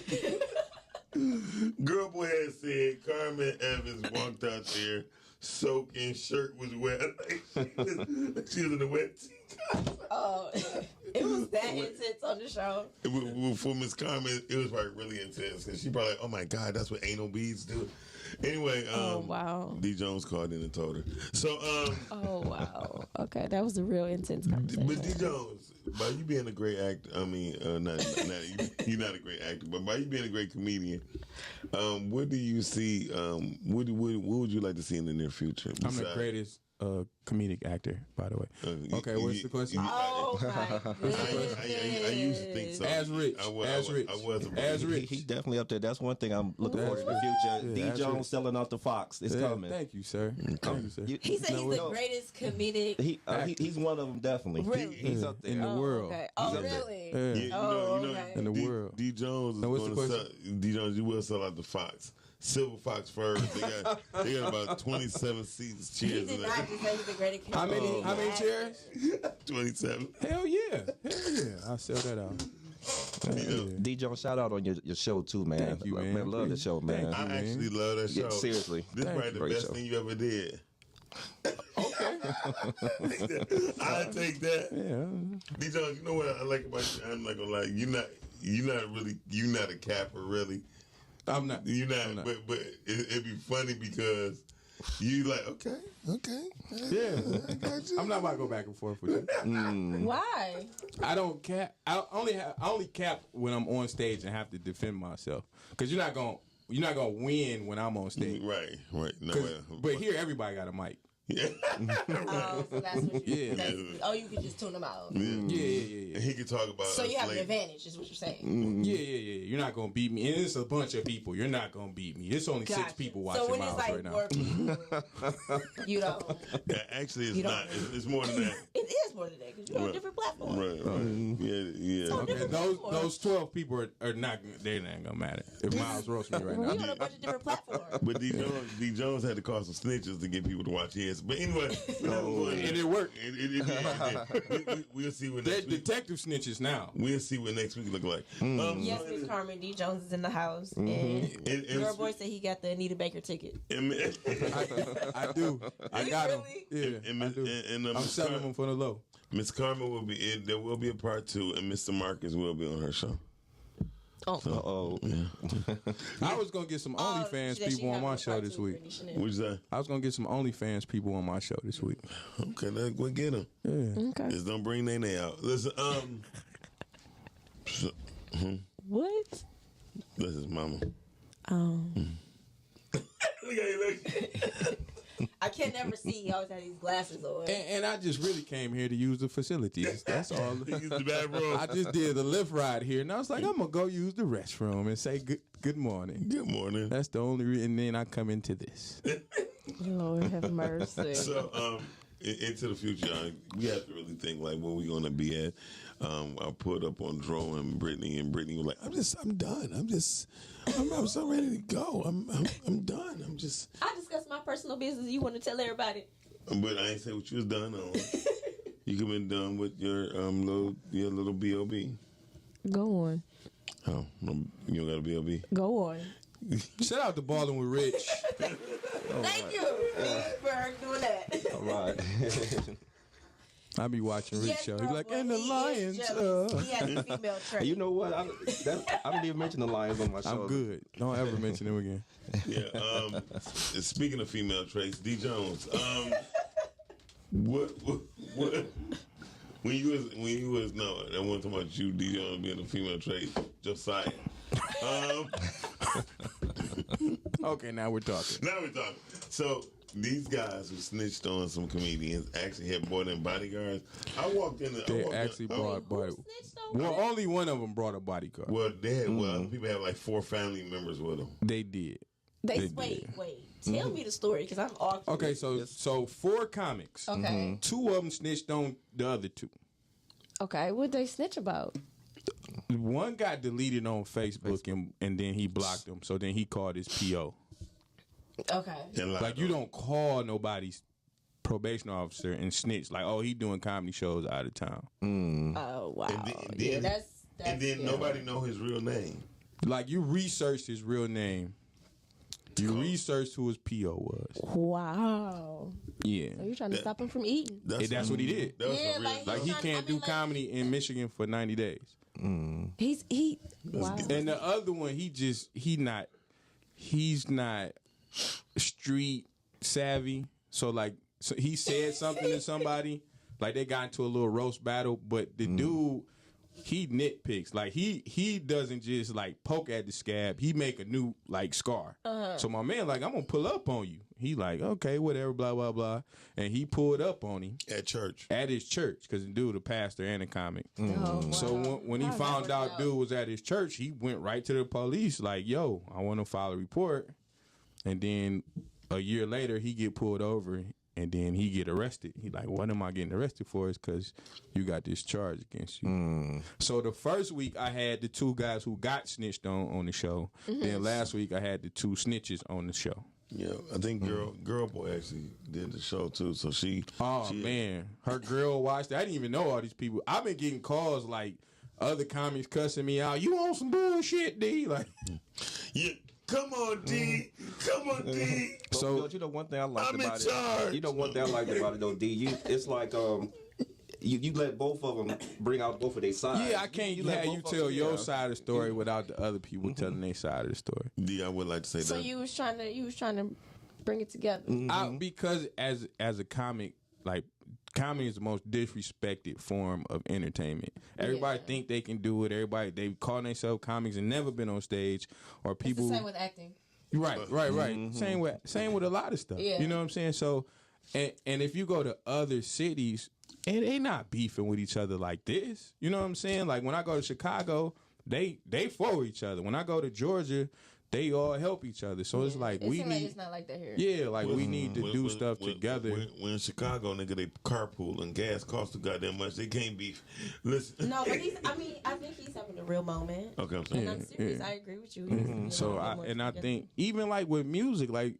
Girl boy had said Carmen Evans walked out there, soaking, shirt was wet. Like she was in the wet tea. Oh, it was that intense on the show. For Miss Carmen, it was probably really intense because she probably, oh my God, that's what anal beads do. Anyway, Oh, wow. D Jones called in and told her. So, Oh, wow. Okay, that was a real intense conversation. but D Jones, by you being a great actor, I mean, you're not a great actor, but by you being a great comedian, what do you see? What would you like to see in the near future? I'm the greatest comedic actor, by the way. Okay, what's the question? Oh, my goodness. I used to think so. As Rich. I was As Rich. He's definitely up there. That's one thing I'm looking forward to in the future. Yeah, D that's Jones it. selling out the Fox. It's Yeah, coming. thank you, sir. Thank you, sir. He said he's the greatest comedic. He's one of them, definitely. Really? He's up there. In the world. Okay. Oh, He's up there. really? Yeah. You Oh, know, okay. In the D, world. D Jones is Now, what's the going to question? sell. D Jones, you will sell out the Fox. Silver Fox furs. They got about 27 seats, He chairs did in not there. just say he's the greatest How comedian. many chairs? 27. Hell yeah. I'll sell that out. Hell yeah. D Jones, shout out on your show too, man. Thank you, man. Love the show, man. Thank you. I actually love that show. Yeah, seriously. This is probably the Great best show. thing you ever did. Okay. I take that. Yeah. D Jones, you know what I like about you? I'm not gonna lie. You're not a capper, really. I'm not. You're not. I'm not. But it'd be funny because you like okay. Yeah. I got you. I'm not about to go back and forth with you. Why? I don't cap. I only cap when I'm on stage and have to defend myself. Because you're not gonna win when I'm on stage. Right. No, 'Cause- but here, everybody got a mic. yeah. Oh, so that's what you. Yeah. Oh, you could just tune them out. Yeah. And he can talk about. So you have an like, advantage, is what you're saying. Yeah. You're not gonna beat me. And it's a bunch of people. You're not gonna beat me. It's only 6 Gotcha. people watching So when Miles it's like right now. more people, you don't. Yeah, actually, it's You don't- not. It's more than that. It is more than that because you're on a different platform. Right. Yeah. Okay, different those platforms. 12 people are not. They're not gonna matter if Miles roasts me right We now. on a bunch of different platforms. But D Jones had to call some snitches to get people to watch his. But anyway, And it worked. It did. We'll see what They're next week. detective snitches now. We'll see what next week look like. Yes, Miss Carmen D. Jones is in the house, and your boy said he got the Anita Baker ticket. I do. I got them. Really? Yeah, I do. I'm selling them for the low. Miss Carmen will be in. There will be a part 2, and Mr. Marcus will be on her show. Oh, I was gonna get some OnlyFans she people on have my a show part this two, week. Brittany Chanel. What'd you say? I was gonna get some OnlyFans people on my show this week. Okay, let's go get them. Yeah. Okay. Just don't bring Nene out. Listen, What? this is Mama. Oh. Look at you, look. I can never see. He always had these glasses on. And I just really came here to use the facilities. That's all. Use the bathroom. I just did the lift ride here, and I was like, I'm gonna go use the restroom and say good morning. Good morning. That's the only reason. And then I come into this. Lord have mercy. So, into the future, we have to really think like where we gonna be at. I put up on Dro and Brittany was like, I'm done. I'm so ready to go. I'm done. I discuss my personal business. You want to tell everybody? But I ain't say what you was done on. You could been done with your little B.O.B. Go on. Oh, you don't got a B.O.B. Go on. Shout out to Ballin' with Rich. Thank you, Berg, doing that. All right. I be watching Rich Yes, show. He girl, be like, but and the he is Lions. jealous. He has a female trait. You know what? I didn't even mention the Lions on my show. I'm good. Don't ever mention him again. Yeah. Speaking of female traits, D Jones. What? When you was no, I wasn't talking about you, D Jones, being a female trait. Josiah. Okay, now we're talking. Now we're talking. So these guys who snitched on some comedians actually had brought in bodyguards. I walked in. They actually brought. Well, only one of them brought a bodyguard. Well, they had. Well, people had like 4 family members with them. They did. Wait. Tell me the story because I'm all Okay, so 4 comics. Okay. 2 of them snitched on the other 2. Okay, what they snitch about? One got deleted on Facebook and then he blocked him. So then he called his PO. Okay. And Like you don't call nobody's probation officer and snitch like, oh, he doing comedy shows out of town. Oh wow. And Yeah, that's and then yeah. nobody know his real name. Like you researched his real name. You researched who his PO was. Wow. Yeah. So you're trying to stop him from eating? That's what he did. That was Yeah, some real like- Like he can't do comedy in Michigan for 90 days. He. Wow. And the other one, he's not street savvy. So he said something to somebody, like they got into a little roast battle, but the dude, he nitpicks. Like he doesn't just like poke at the scab. He make a new like scar. So my man like, I'm gonna pull up on you. He like, okay, whatever, blah blah blah, and he pulled up on him at church. at his church because the dude a pastor and a comic. Oh, wow. So when he How'd that found work out dude was at his church, he went right to the police like, yo, I want to file a report. And then a year later, he get pulled over and then he get arrested. He like, what am I getting arrested for? Is because you got this charge against you. So the first week I had the 2 guys who got snitched on the show. Then last week I had the 2 snitches on the show. Yeah, I think Girl Boy actually did the show too. So she. Man, her girl watched it. I didn't even know all these people. I've been getting calls like other comics cussing me out. You on some bullshit, D? Like, Yeah, come on, D. Come on, D. So- you know one thing I liked I'm in about charge. it. You know one thing I liked about it though, D. It's like you let both of them bring out both of their sides. Yeah, I can't let have both you of tell them- your yeah. side of the story without the other people telling their side of the story. D, I would like to say So that. you was trying to bring it together. Because as a comic, like comedy is the most disrespected form of entertainment. Everybody Yeah. think they can do it. Everybody they call themselves comics and never been on stage, or It's people. the same with acting. Right. Same with a lot of stuff. Yeah. You know what I'm saying? So, and if you go to other cities, and they not beefing with each other like this. You know what I'm saying? Like when I go to Chicago, they for each other. When I go to Georgia, they all help each other. So it's like It we seems like need. it's not like that here. Yeah, like we need to do stuff together. When in Chicago, nigga, they carpool and gas costs too goddamn much. They can't beef. Listen. No, but I think he's having a real moment. Okay, I'm sorry. And I'm serious. yeah. I agree with you. He's having So a I moment together. think even like with music, like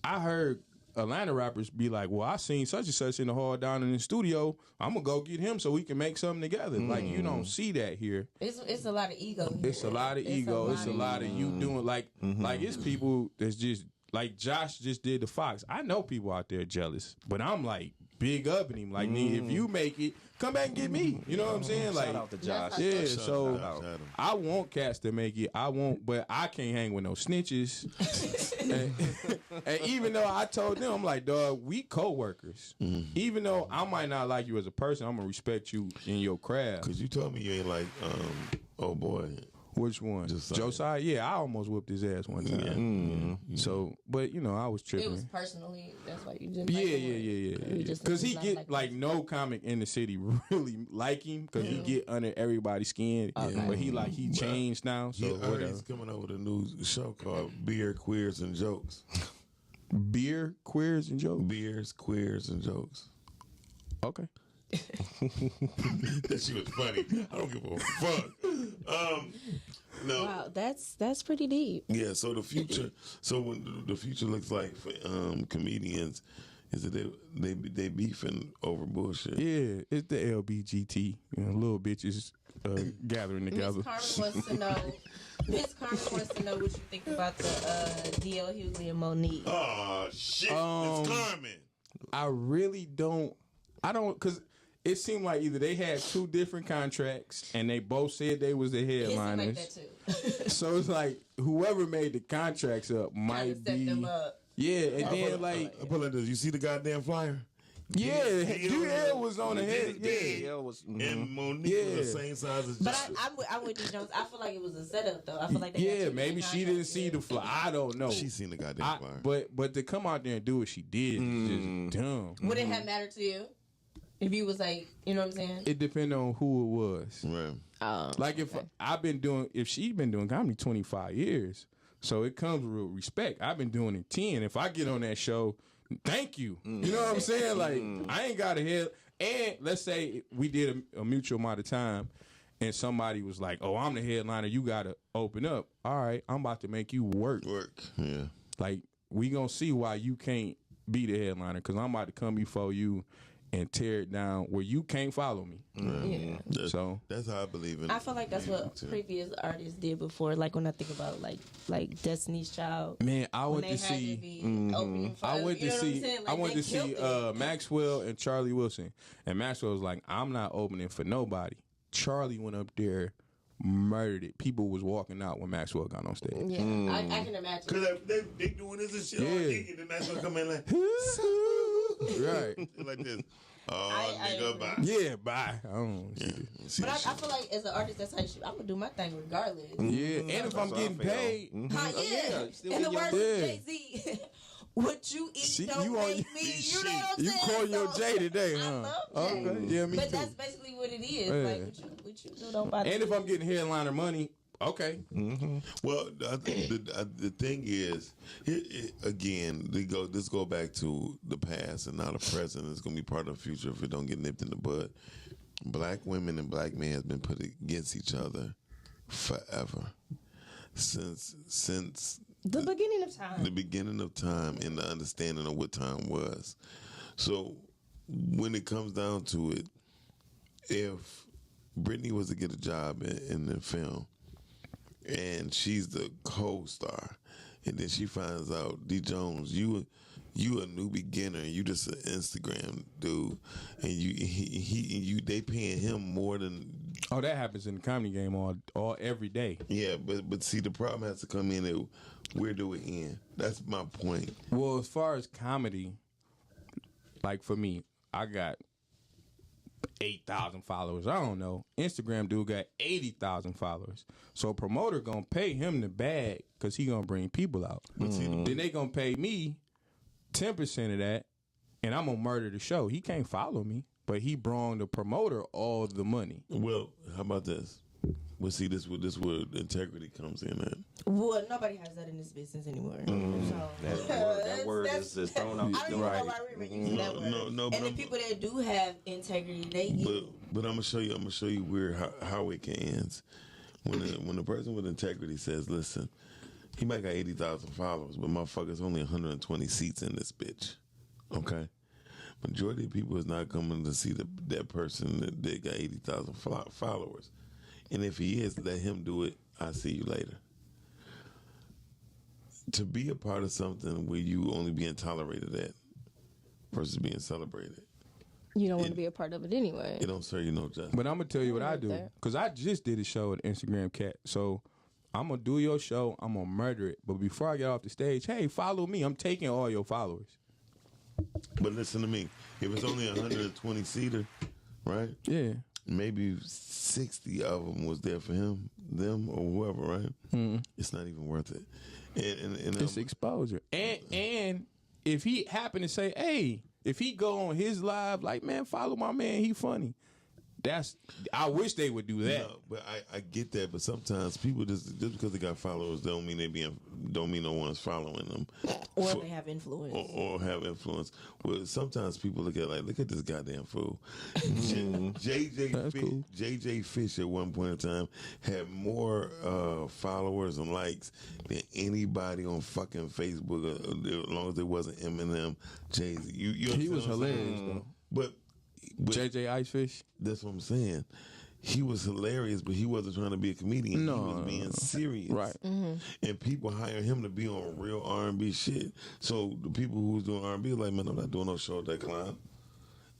I heard Atlanta rappers be like, "Well, I seen such and such in the hall down in the studio. I'm gonna go get him so we can make something together." Like you don't see that here. It's a lot of ego. Here. It's a lot of ego. It's a lot of you doing like it's people that's just like Josh just did the Fox. I know people out there jealous, but I'm like big up in him. Like, if you make it, come back and get me. You know what I'm saying? Like, Shout out to Josh. yeah. Shout So out. I want cats to make it. I want, but I can't hang with no snitches. and even though I told them, I'm like, dog, we co-workers. Even though I might not like you as a person, I'm gonna respect you in your craft. Cause you told me you ain't like, oh boy. Which one? Josiah. Josiah? Yeah, I almost whooped his ass one time. So, but you know, I was tripping. It was personally. That's why you didn't. Yeah, like him. yeah. You just Because he not get like no comic in the city really like him because he get under everybody's skin. But he changed now. So I heard whatever. he's coming out with a new show called Beer, Queers, and Jokes. Beer, queers, and jokes. Beers, Queers, and Jokes. Okay. That shit was funny. I don't give a fuck. No. Wow, that's pretty deep. Yeah, so the future, when the future looks like for comedians is that they beefing over bullshit. Yeah, it's the LBGT. You know, little bitches gathering Miss together. Carmen wants to know. Miss Carmen wants to know what you think about the D.L. Hughley and Monique. Oh shit, it's Carmen. I really don't. I don't because it seemed like either they had two different contracts and they both said they was the It seemed headliners. like that too. So it's like whoever made the contracts up Kinda might set be. them up. Yeah, and then like I put like this. You see the goddamn flyer? yeah, DL was on the head. Yeah, Yeah, it was. And Monique was the same size as. But I'm with D. Jones. I feel like it was a setup though. I feel like they had yeah. two Maybe different she didn't contracts. see the fly. I don't know. She seen the goddamn flyer. But to come out there and do what she did is just dumb. Would it have mattered to you if you was like, you know what I'm saying? It depended on who it was. Right. Like if she's been doing comedy 25 years, so it comes with respect. I've been doing it 10. If I get on that show, thank you. You know what I'm saying? Like I ain't got a head. And let's say we did a mutual amount of time, and somebody was like, "Oh, I'm the headliner. You gotta open up." All right, I'm about to make you work. Yeah. Like we gonna see why you can't be the headliner because I'm about to come before you and tear it down where you can't follow me. Yeah. So That's how I believe in. I feel like that's what previous artists did before. Like when I think about like Destiny's Child. man, I When went they to had to see. be opening for I went you to know what I'm see. saying? I Like, went they to see killed it. Maxwell and Charlie Wilson, and Maxwell was like, "I'm not opening for nobody." Charlie went up there, murdered it. People was walking out when Maxwell got on stage. Yeah, I can imagine. Cause they doing this and shit. Yeah. All nigga, then that's gonna come in like, Right? like this. Oh, I nigga, agree. bye. Yeah. Bye. I don't see it. See But I the shit. feel like as an artist, that's how you should. I'm gonna do my thing regardless. Yeah, and if I'm That's how I getting feel. paid, Huh, yeah. still In the in your- words of Yeah. Jay-Z, what you eat See, don't you on- make me. You know what I'm you saying? call your So, Jay today, I huh? love Jay. Okay. Yeah, me But too. that's basically what it is. Yeah. Like what you do don't bother And if me. I'm getting headliner money, okay. Well, the thing is, again, this go back to the past and not the present. It's gonna be part of the future if it don't get nipped in the bud. Black women and black men has been put against each other forever, since the beginning of time. the beginning of time and the understanding of what time was. So when it comes down to it, if Brittany was to get a job in the film and she's the co-star and then she finds out, D Jones, you a new beginner, and you just an Instagram dude, and they paying him more than. Oh, that happens in the comedy game all every day. Yeah, but see, the problem has to come in at where do it end? That's my point. Well, as far as comedy, like for me, I got 8,000 followers. I don't know. Instagram dude got 80,000 followers. So a promoter gonna pay him the bag because he gonna bring people out. Then they gonna pay me 10% of that, and I'm gonna murder the show. He can't follow me, but he brought the promoter all the money. Well, how about this? Well, see, this where integrity comes in at. Well, nobody has that in this business anymore. So That word is thrown out. I don't even know why we're using that word. No, but and the people that do have integrity, they get. But I'm gonna show you where how it can end. When a person with integrity says, "Listen, he might got 80,000 followers, but motherfuckers only 120 seats in this bitch." Okay, majority of people is not coming to see that person that got 80,000 followers, and if he is, let him do it. I'll see you later. To be a part of something where you only being tolerated at versus being celebrated, You don't want to be a part of it anyway. it don't serve you no justice. But I'm gonna tell you what I do, that. because I just did a show at Instagram Cat. So I'm gonna do your show. I'm gonna murder it. But before I get off the stage, hey, follow me. I'm taking all your followers. But listen to me. If it's only 120 seater, right? Yeah. Maybe 60 of them was there for them, or whoever, right? It's not even worth it. And It's exposure. And if he happen to say, hey, if he go on his live, like, man, follow my man, he funny. I wish they would do that. no, but I get that. But sometimes people just because they got followers don't mean don't mean no one's following them, Or they have influence. or have influence. Well, sometimes people look at this goddamn fool. JJ Fish at one point in time had more followers and likes than anybody on fucking Facebook, as long as it wasn't Eminem, Jay-Z. You He was understand what I'm saying? hilarious, though. But JJ Icefish. that's what I'm saying. He was hilarious, but he wasn't trying to be a comedian. No, he was being serious. Right. And people hire him to be on real R&B shit. So the people who was doing R&B like, man, I'm not doing no show at that clown.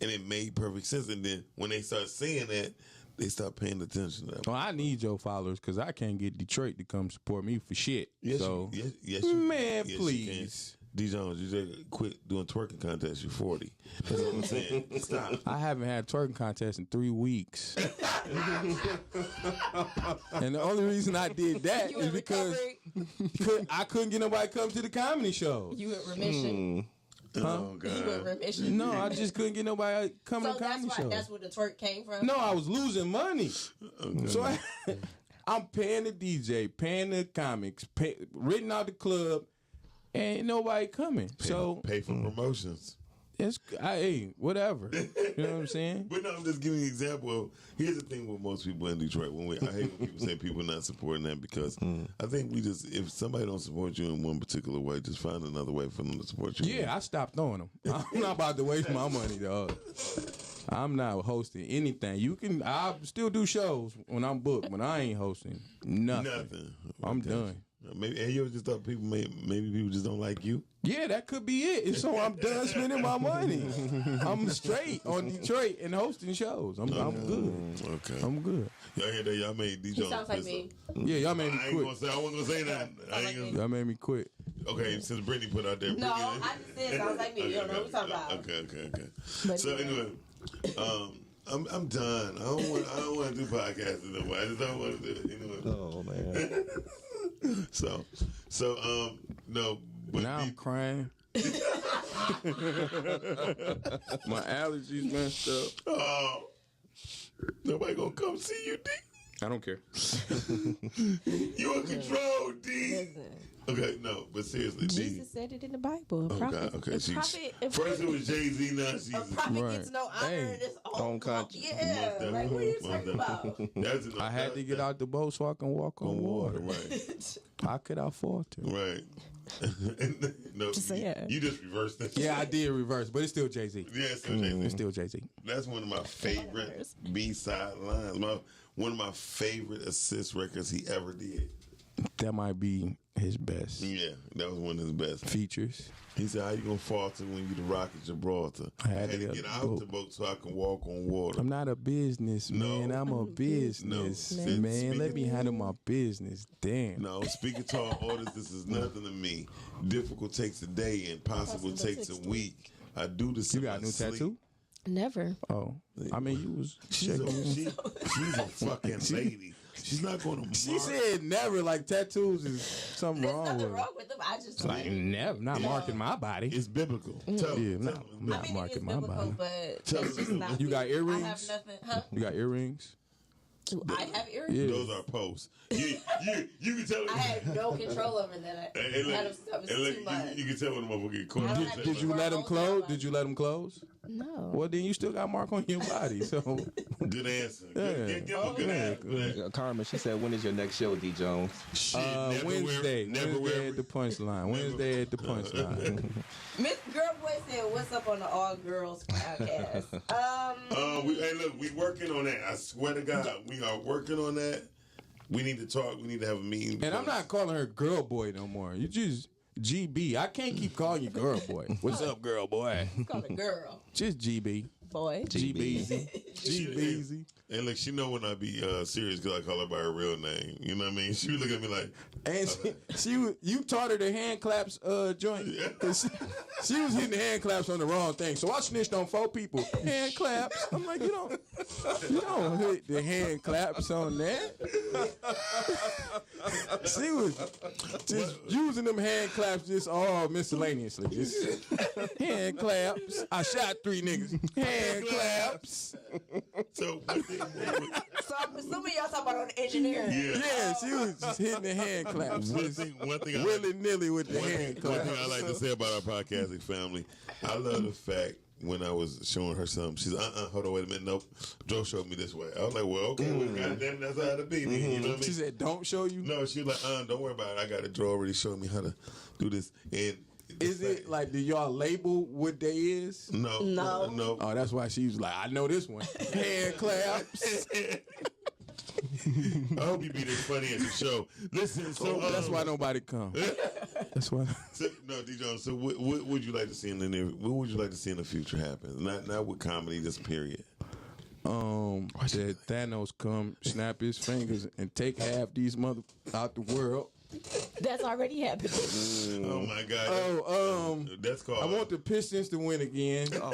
And it made perfect sense. And then when they start saying that, they start paying attention to that. Well, I need your followers because I can't get Detroit to come support me for shit. Yes, so, yes, man, yes, please. D. Jones, you just quit doing twerking contests. You're 40. That's what I'm saying. Stop. I haven't had a twerking contest in 3 weeks. And the only reason I did that You is in because recovery? I couldn't get nobody to come to the comedy shows. You in remission? Oh, You in God. remission? No, I just couldn't get nobody to come So to the that's comedy why. shows. That's where the twerk came from. No, I was losing money. So I'm paying the DJ, paying the comics, renting out the club, and ain't nobody coming. So Pay for promotions. hey, whatever. You know what I'm saying? But no, I'm just giving you an example of, here's the thing with most people in Detroit. I hate when people say people not supporting that because I think if somebody don't support you in one particular way, just find another way for them to support you. Yeah, I stopped throwing them. I'm not about to waste my money, dog. I'm not hosting anything. I'll still do shows when I'm booked, but I ain't hosting nothing. Nothing. I'm Okay. done. Maybe, and you ever just thought maybe people just don't like you? Yeah, that could be it. So I'm done spending my money. I'm straight on Detroit and hosting shows. I'm good. Okay. I'm good. Y'all hear that? Y'all made DJ. He sounds like me. Yeah, y'all made me I quit. wasn't gonna say that. I ain't gonna, Y'all made me quit. okay, since Brittany put out there. No, Brittany, I just said sounds like me. You don't know what we're talking about. Okay. But So anyway, I'm done. I don't want to do podcasts anymore. I just don't want to do it anyway. Oh man. So no. But Now I'm crying. My allergies messed up. oh, nobody gonna come see you, D. I don't care. You in control, D. Okay, no, but seriously, D. Jesus said it in the Bible. A Oh prophet, God, okay. a prophet, First it was Jay-Z, now she's a prophet Right. gets no honor Hey, in this don't own conscience. Yeah, like what are you talking about? That's enough. I had to get out the boat so I can walk on water. Right. How could I falter? Right. No, Just say it. you just reversed that. Yeah, I did reverse, but it's still Jay-Z. Yeah, it's still Jay-Z. It's still Jay-Z. That's one of my favorite B-side lines. One of my favorite assist records he ever did. That might be his best Yeah, that was one of his best. features. He said, "How you gonna falter when you the Rock of Gibraltar? I had to get get out boat. the boat so I can walk on water." I'm not a businessman. No. I'm a business No. man. Let me Speaking- handle my business. Damn. No, speaking tall orders, this is nothing to me. Difficult takes a day, impossible takes a week. I do this. You in got a my new sleep. tattoo? Never. Oh, I mean, you was She's checking. she's a fucking lady. She's not going to. She said never. Like tattoos is something There's wong nothing with it. wrong with them. I just Like never, not marking my body. it's biblical. Tell Yeah, him, no, tell him. I'm not I mean, it is marking my biblical, body. but Tell it's just me. not. You got I earrings? have nothing. Huh? You got earrings? Do I have earrings? Yeah. Those are posts. You can tell. I had no control over that. And I look, had stuff and look, too much. you can tell when the motherfucker get I caught. don't Did- have Did you let them Clothes close? on. Did you let them close? No. Well, then you still got mark on your body. So Good answer. Yeah. Give him a good answer. Carmen, she said, when is your next show, D. Jones? Shit, never Wednesday. never Wednesday at the punchline. Wednesday at the punchline. Miss Girlboy said, "What's up on the All Girls podcast?" Hey, look, we working on that. I swear to God, we are working on that. We need to talk. We need to have a meeting. And I'm not calling her girl boy no more. You just GB. I can't keep calling you girl boy. What's up, girl boy? Call it girl, Just GB. boy. GB. GB. And look, she know when I be serious because I call her by her real name. You know what I mean? She be looking at me like, And you taught her the hand claps joint. 'Cause she was hitting the hand claps on the wrong thing. So I snitched on 4 people. Hand claps. I'm like, you don't hit the hand claps on that. She was just using them hand claps just all miscellaneously. Just hand claps. I shot 3 niggas. Hand claps. so. So I'm assuming y'all talking about on the engineering. Yeah, she was just hitting the hand claps. One thing I Willy nilly with the hand One claps. thing I like to say about our podcasting family, I love the fact when I was showing her something, she's hold on, wait a minute, nope. Joe showed me this way. I was like, well, okay, well, goddamn, that's how it be. You know what I mean? She said, "Don't show you." No, she was like, don't worry about it. I got a Joe already showed me how to do this. And Is it like, do y'all label what they is? No. Oh, that's why she was like, I know this one. Hand claps. I hope you be this funny at the show. Listen, so That's why nobody come. That's why. So, no, D. Jones. So, what would you like to see in the near? What would you like to see in the future happen? Not with comedy, just period. That Thanos come, snap his fingers, and take half these mother out the world. That's already happened. Oh my God. That's called. I want the Pistons to win again. Oh,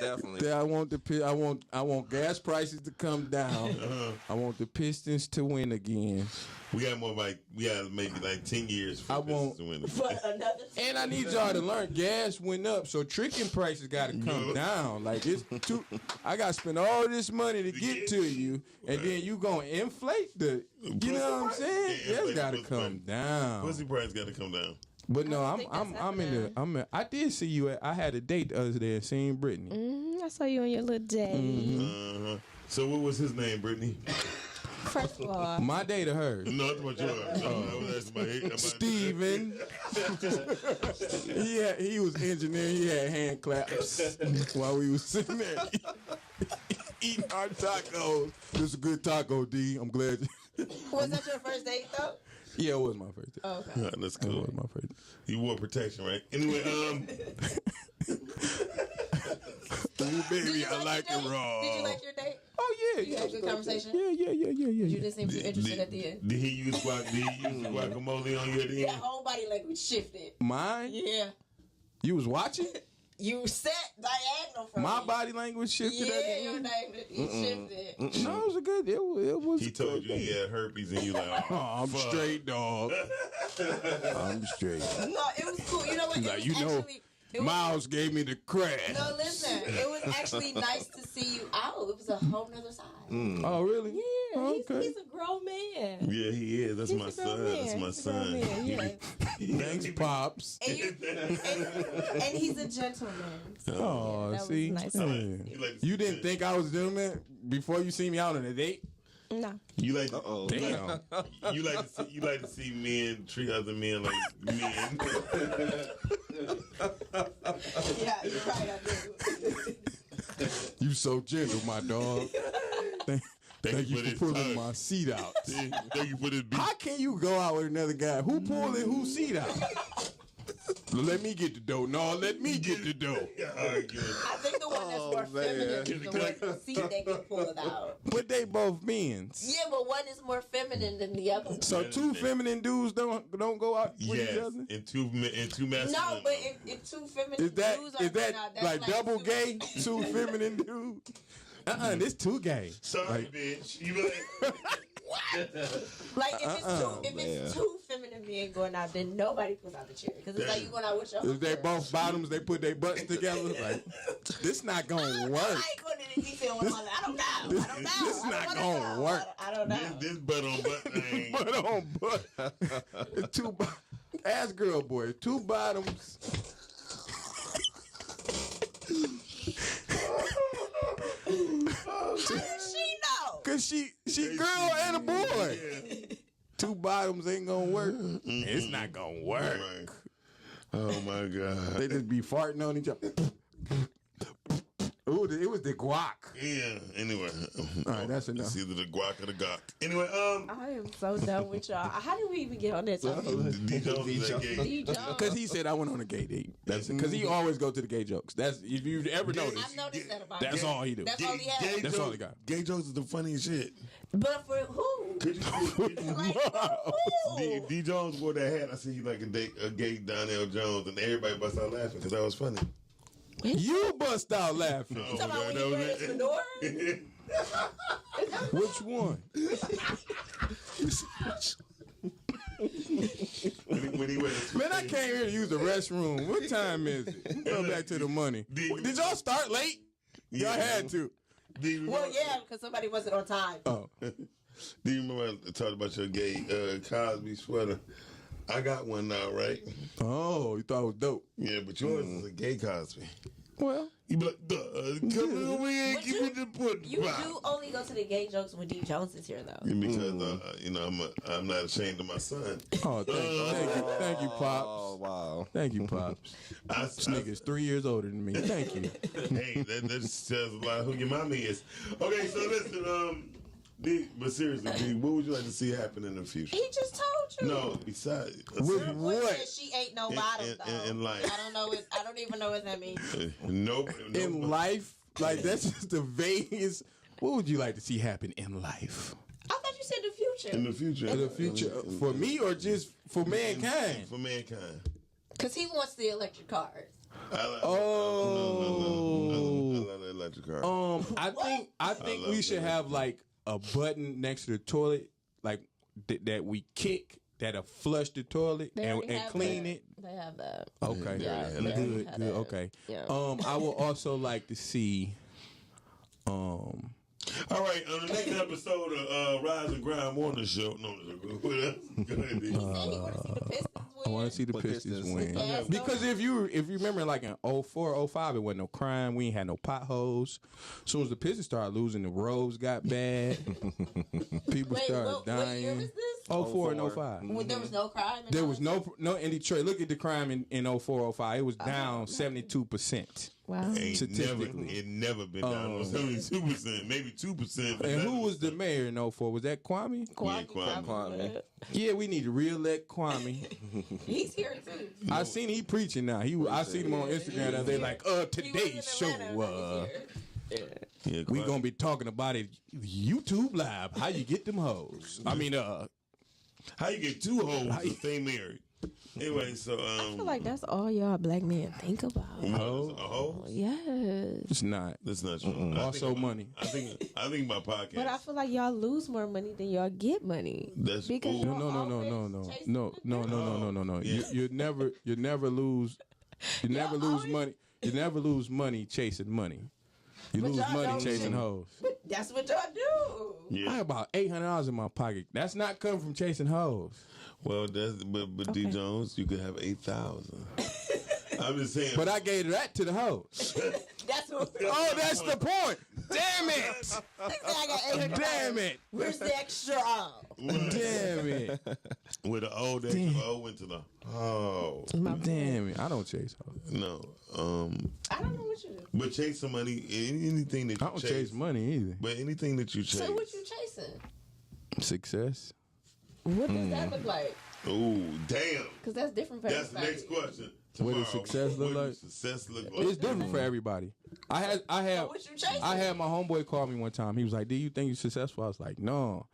definitely. I want gas prices to come down. I want the Pistons to win again. We got maybe like 10 years for I this won't- to win. But another. And I need y'all to learn gas went up, so tricking prices got to come down. Like it's too. I got to spend all this money to get to you, and then you gonna inflate the. You know what I'm saying? Yeah, That's inflate got to the come down. Pussy price got to come down. But no, don't think that's I did see you. I had a date the other day and seen Brittany. I saw you on your little day. So what was his name, Brittany? First of all, Mm-hmm. My date of hers. No, that's what yours. I was asking about Steven. He was engineering. He had hand claps while we was sitting there eating our tacos. This is a good taco, D. I'm glad. was that your first date though? Yeah, it was my first date. Oh, okay. Yeah, that's It cool. was my first date. You wore protection, right? Anyway, Ooh, baby, Did you I like your it date? raw. Did you like your date? Oh yeah, You had a good conversation? Yeah. You just seemed too interested at the end. did he use guacamole on you at the Your end? whole body language shifted. Mine? Yeah. You was watching? You sat diagonal from My me. body language shifted at Yeah, the your end. name shifted. No, it was a good. It was. He told you he had herpes and you like, Oh, I'm fuck. straight, dog. I'm straight. No, it was cool. You know what? It Like, was you know, actually, it was, Miles gave me the crash. no, listen. It was actually nice to see you out. It was a whole nother side. Oh, really? Yeah, Okay. he's a grown man. Yeah, he is. That's He's my a grown son. man. That's my He's a grown son. man, yeah. Thanks, pops. And, and he's a gentleman. So, Oh, that was see, nice. Yeah. You like to You see didn't think I was a gentleman before you see me out on a date? No. You like Uh-oh. Damn. you like to see men treat other men like men. Yeah, you're right. I do. You so gentle, my dog. Thank you for pulling my seat out. Thank you for this beat. How can you go out with another guy? Who pulling whose seat out? Let me get the dough. No, let me get the dough. I think the one that's more feminine is the one the seat that get pulled out. But they both men's. Yeah, but one is more feminine than the other. So two feminine dudes don't go out with each Yes, other? and two masculine. No, but if two feminine Is that dudes are is that going out, that's like double two- gay? Two feminine dudes? This too gay. Sorry, bitch. You like, Like if it's two feminine men going out, then nobody puts out the chair because it's like you going out with your. If they both bottoms, they put their butts together. Like this not gonna work. I ain't going into detail with all that. I don't know. This I not don't gonna know. work. I don't know. this butt on butt thing. Butt on butt. It's two. Ask girl boy. Two bottoms. How does she know? Cause she girl and a boy. Two bottoms ain't gonna work. It's not gonna work. Right. Oh my God. They just be farting on each other. Ooh, it was the guac. Yeah. Anyway. All right, that's enough. It's either the guac or the gawk. Anyway, I am so done with y'all. How did we even get on that topic? D Jones is that gay. Because he said I went on a gay date. That's because he always go to the gay jokes. That's if you've ever noticed. I've noticed that about That's him. all he do. That's all he has. That's all he got. Gay jokes is the funniest shit. But for who? Like, who? D Jones wore that hat. I see you like a gay Donnell Jones, and everybody bust out laughing because that was funny. You bust out laughing. You talking about when you wear his fedora? Which one? when he wears Man, I came here to use the restroom. What time is it? Go back to the money. Did y'all start late? Y'all had to. Well, yeah, because somebody wasn't on time. Oh. Do you remember I talked about your gay Cosby sweater? I got one now, right? Oh, you thought it was dope. Yeah, but yours is a gay Cosby. Well, You be like, come over here and But give me the pudding You pie. do only go to the gay jokes when D Jones is here, though. Because I'm not ashamed of my son. oh, thank you, Pops. Oh wow. Thank you, Pops. This nigga's 3 years older than me. Thank you. Hey, that just says a lot of who your mommy is. Okay, so listen, D, but seriously, D, what would you like to see happen in the future? He just told you. No, besides, With Boy what? said she ain't no bottom, though. in life. I don't know. I don't even know what that means. Nope. In life, like that's just the vaguest. What would you like to see happen in life? I thought you said the future. In the future. In the future, for me or just for mankind? For mankind. Because he wants the electric cars. I like, Oh. I love the electric car. I think we should have like a button next to the toilet, like that we kick that'll flush the toilet and clean that. it. They have that. Okay, Yeah, good, they good. have that. Okay. Yeah. I would also like to see. All right, on the next episode of Rise and Grind Morning Show. No, what else? Go ahead, D. I want to see the Pistons Pistons. win. Yeah, so- Because if you remember, like in 04, 05, it wasn't no crime. We ain't had no potholes. As soon as the Pistons started losing, the roads got bad. People Wait, started what dying. year was this? 04 and 05. When there was no crime? in There was those? no in Detroit. Look at the crime in 04, 05. It was down 72%. Wow. It never been down 72%, maybe 2%. And who was the mayor in 04? Was that Kwame? Kwame. Yeah, we need to re-elect Kwame. He's here too. I seen he preaching now. I seen him on Instagram the other day like, today's show. Yeah, We gonna be talking about it YouTube Live. How you get them hoes? I mean, how you get two hoes to stay married? Anyway, so I feel like that's all y'all black men think about. a hoe? Yes. it's not. That's not true. Also money. I think my podcast. But I feel like y'all lose more money than y'all get money. That's because bull. y'all No. always chasing the You never lose money. You never lose money chasing money. You But lose y'all money don't chasing shit. hoes. But that's what y'all do. Yeah. I have about $800 in my pocket. That's not coming from chasing hoes. Well, but D Jones, you could have 8,000. I'm just saying. But I gave that to the hoes. That's what. Oh, that's the point. Damn it. I got $800. Damn it. Where's the extra? Damn it. With the O, that Damn. the O went to the Damn it. I don't chase hoes. no. I don't know what you do. But chase some money, anything that you I don't chase money either. But anything that you chase. So what you chasing? Success. What does that look like? Ooh, damn. Because that's different for That's the everybody. next question. What Tomorrow. does success look What like? does success look like? It's different for everybody. I had what you chasing? I had my homeboy call me one time. He was like, "Do you think you're successful?" I was like, "No."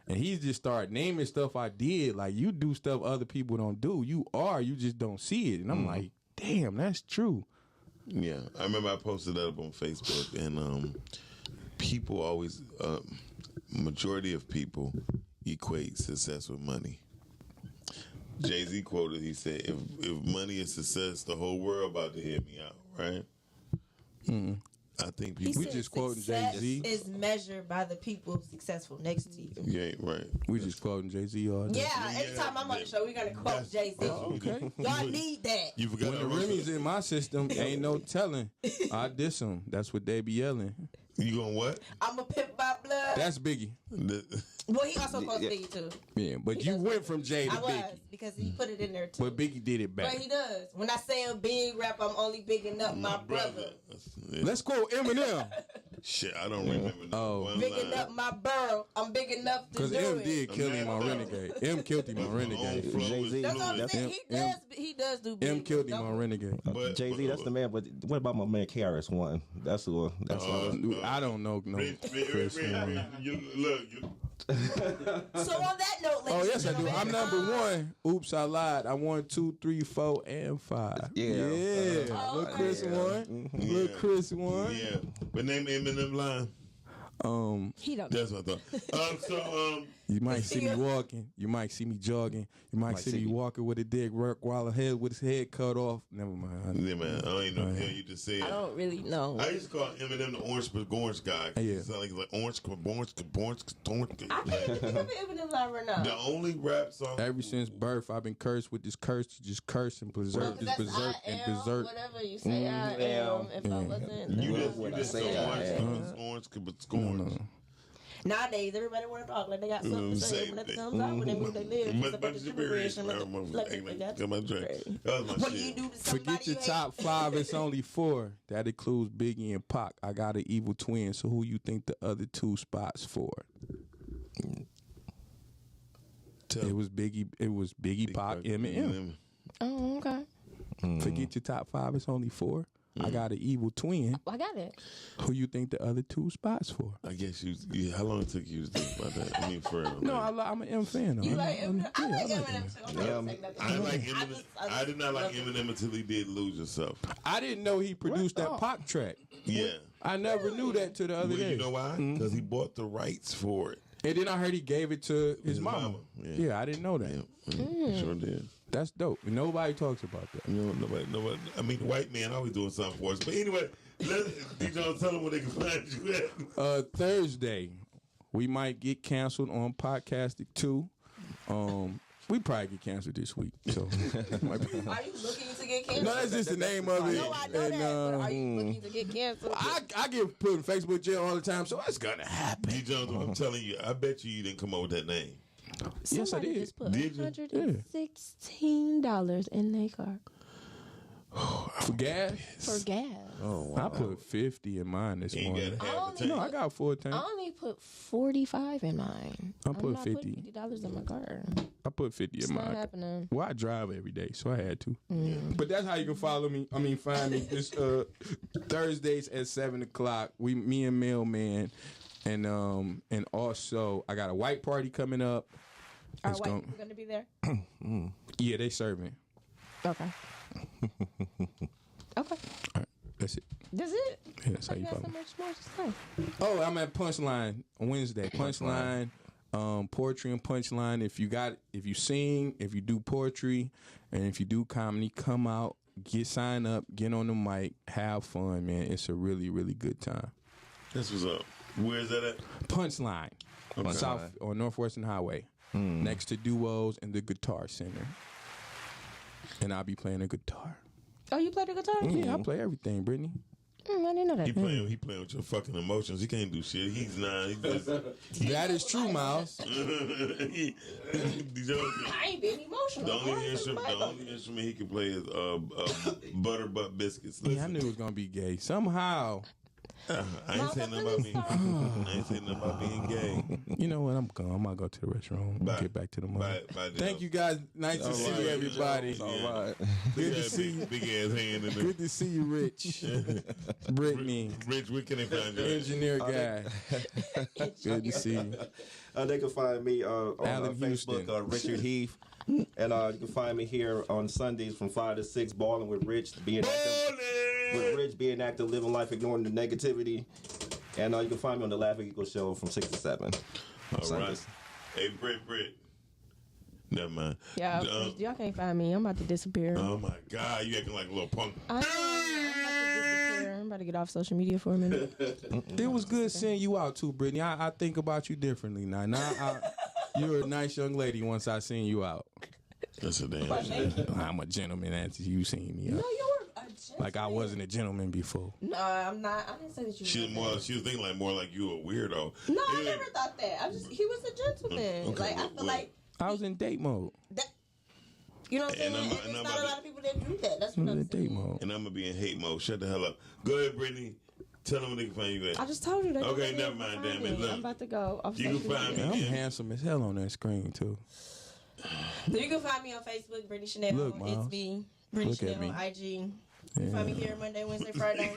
And he just started naming stuff I did. Like, you do stuff other people don't do. You just don't see it. And I'm like, damn, that's true. Yeah, I remember I posted that up on Facebook, and people always, majority of people equate success with money. Jay-Z quoted, he said, if money is success, the whole world about to hear me out, right? I think He people, We said just quoting success Jay-Z. is measured by the people successful next to you. yeah, right. We just quoting Jay-Z all day. Yeah, anytime I'm on the show, we're going to quote Jay-Z. Okay. Y'all need that. You forgot When the I wrote Remy's that. in my system, ain't no telling. I diss them. That's what they be yelling. You going what? I'm a pimp by blood. That's Biggie. Well, he also quotes Biggie, too. Yeah, but you went from Jay to I was, Biggie. because he put it in there, too. But Biggie did it But back. he does. When I say a big rap, I'm only bigging up my brother. Let's quote Eminem. Shit, I don't remember that one Bigging line. up my burl. I'm big enough to Because do M it. did kill him on Renegade. M killed him on Renegade. Jay-Z. That's what I'm That's saying. him. He does do big. M killed him on Renegade. Jay-Z, that's the man. But what about my man KRS One? That's who. That's who. I don't know no Chris. You look, you, So on that note, Oh ladies yes, I and do. gentlemen, I'm number one. Oops, I lied. I won 2, 3, 4, and 5. Yeah. Look, Chris won. Look, Chris won. yeah. But name Eminem line. He don't. That's what I thought. You might see me walking. You might see me jogging. You might see me walking with a dick work while ahead with his head cut off. Never mind. Yeah, man. I don't even know. Yeah, you just said. I don't really know. I used to call Eminem the orange guy. Yeah. It sounded like orange. I can't even think of Eminem line right now. The only rap song. Ever since birth, I've been cursed with this curse to just curse and preserve, just That's berserk I and am, berserk. whatever you say I am. If I wasn't, You then just, what you I just say, said I orange, but orange. nowadays everybody want to talk like they got something to say when it comes out when they move they live. It's But about the you're very generation. Like they got Come on, Drake. That was my what do you shit. do to somebody Forget your you hate? top 5. It's only 4. That includes Biggie and Pac. I got an evil twin. So who you think the other 2 spots for? It was Biggie, Pac, Eminem. Oh, okay. Forget your top 5. It's only 4. I got an evil twin. I got it. Who you think the other 2 spots for? I guess how long it took you to think about that? I mean, for real. No, I'm an M fan. Though. You like Eminem? I like yeah, Eminem too. I'm not gonna say nothing. I like Eminem. I did not like love it. Eminem until he did Lose Yourself. I didn't know he produced that Pac track. Yeah. I never knew that till the other Well, day. you know why? Because he bought the rights for it. And then I heard he gave it to his mama. mama. Yeah, I didn't know that. He sure did. That's dope. Nobody talks about that. You know, nobody. I mean, white man always doing something for us. But anyway, DJ, tell them where they can find you at. Thursday, we might get canceled on Podcastic 2. We probably get canceled this week. So might be- Are you looking to get canceled? no, that's just the name of it. No, I know And, that. But are you looking to get canceled? I get put in Facebook jail all the time, so it's gonna happen. DJ, I'm telling you, I bet you didn't come up with that name. Yes, I Somebody did. just put Did you? $116 in their car For gas, for gas. I put 50 in mine this You ain't morning. got half a tank. No, I got 4 I tanks. only put 45 in mine. I put I'm not 50. putting $50 in my car. I put 50 It's in not mine. happening. Well, I drive every day, so I had to. But that's how you can follow me. I mean, find me this Thursdays at 7:00. Me and Mailman, and also I got a white party coming up. Are It's white gon- people going to be there? Yeah, they serving. Okay. Okay. That's it. That's it? Yeah, that's how You you got follow so me. much more to say. Oh, I'm at Punchline on Wednesday. Punchline, poetry and Punchline. If you sing, if you do poetry, and if you do comedy, come out, sign up, get on the mic, have fun, man. It's a really, really good time. That's what's up. Where is that at? Punchline, South on Northwestern Highway, next to Duos and the Guitar Center. And I'll be playing the guitar. Oh, you play the guitar? Yeah, I play everything, Brittany. I didn't know that. He playing with your fucking emotions. He can't do shit. He's not. He just, That is true, Miles. I I ain't being emotional. The only instrument he can play is butterbutt biscuits. Yeah, I Listen, knew it was gonna be gay somehow. I ain't saying nothing about me. I ain't saying nothing about being gay. You know what? I'm gone. I'm gonna go to the restroom. Bye. Get back to the money. Bye, Thank you guys. Nice to see right. everybody. All right. Good to see you. Big ass hand in there. Good to see you, Rich. Brittany, Rich, where can they find you? engineer guy. Good to see you. They can find me on Allen Facebook, Houston. Richard Heath. And you can find me here on Sundays from 5 to 6, balling with Rich, being active. With Rich being active, living life, ignoring the negativity. And you can find me on the Laughing Eagle Show from 6 to 7. All Sundays. right. Hey, Britt. Never mind. Y'all can't find me. I'm about to disappear. Oh my God, you acting like a little punk. I'm about to disappear. I'm about to get off social media for a minute. It was good seeing you out too, Brittany. I think about you differently now. You're a nice young lady once I seen you out. That's a damn shit. I'm a gentleman after you seen me out. No, you were a gentleman. Like I wasn't a gentleman before. No, I'm not. I didn't say that you were. She was thinking like more like you a weirdo. No, I never thought that. He was a gentleman. Okay, I feel like I was in date mode. that. You know what I'm saying? And There's not a lot of people that do that. That's I what was I'm in date saying. mode. And I'm gonna be in hate mode. Shut the hell up. Go ahead, Brittany. Tell them where they can find you at. I just told you that. Okay, never mind, damn it. Look. I'm about to go. Off You can social find media. me. I'm handsome as hell on that screen too. So you can find me on Facebook, Brittany Chanel. Look, Miles. It's me, Brittany Look at Chanel on me. IG. You can find me here Monday, Wednesday, Friday.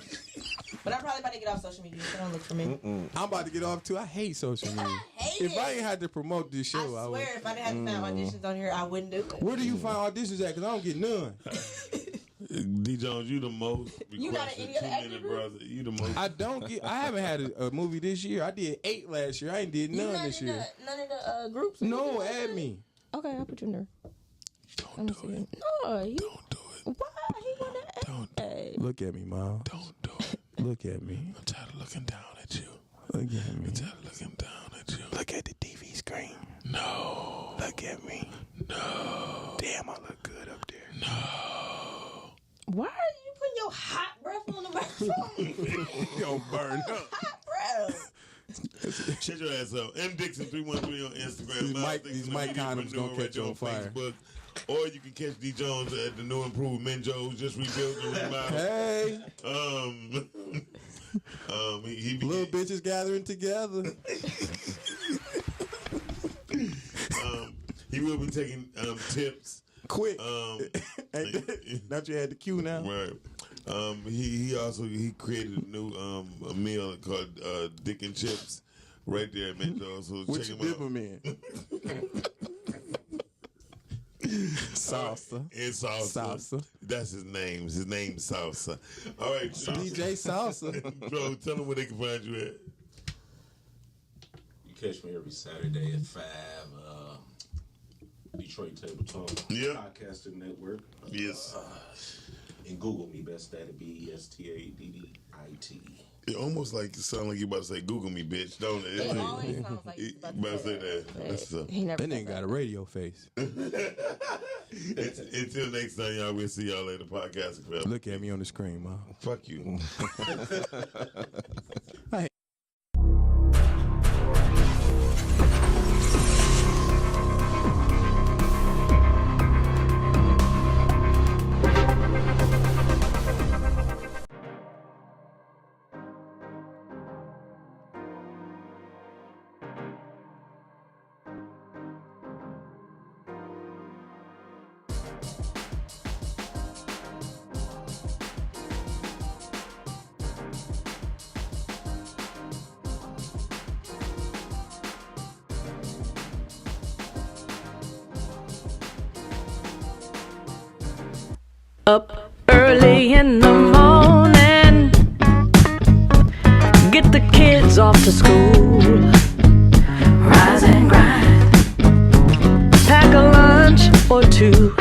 But I'm probably about to get off social media, so don't look for me. I'm about to get off too. I hate social media. hate If I it. ain't had to promote this show, I I would. swear, if I didn't have to find auditions on here, I wouldn't do it. Where do you find auditions at? Because I don't get none. D Jones, you the most You not in requested any other 2 acting minute group? brother. You the most. I haven't had a movie this year. I did 8 last year. I ain't did You none not this in year. none of the groups? No, add me. Okay, I'll put you in there. Don't do it. No, you. Don't do it. Why? He wanna add. Don't do it. Look at me, Miles. Don't do it. Look at me. I'm tired of looking down at you. Look at me. I'm tired of looking down at you. Look at the TV screen. No. Look at me. No. Damn, I look good up there. No. Why are you putting your hot breath on the microphone? You don't burn up. Hot breath. Shut your ass up. M Dixon 313 on Instagram. These mic condoms gonna catch you on fire. Facebook. Or you can catch D Jones at the new improved Menjo's, just rebuilt and remodeled. Hey, He little bitches gathering together. He will be taking tips. Quick. Right. Not you had the cue now. He also created a new a meal called Dick and Chips right there at Menjo's. So What check you him dip out. them in? Salsa. It's Salsa. Salsa. That's his name. His name's Salsa. All right, DJ Salsa. Bro, tell them where they can find you at. You catch me every Saturday at 5. Detroit Table Talk Yeah. Podcasting Network. Yes. And Google me, best that'd be BESTADDIT. It almost like you sound like you about to say Google me, bitch, don't it? It always sounds like he's You about about to to say that. That's He never That says nigga got a radio face. Until next time, y'all. We'll see y'all later. Podcast forever. Look at me on the screen, ma. Fuck you. Up early in the morning, get the kids off to school, rise and grind, pack a lunch or two,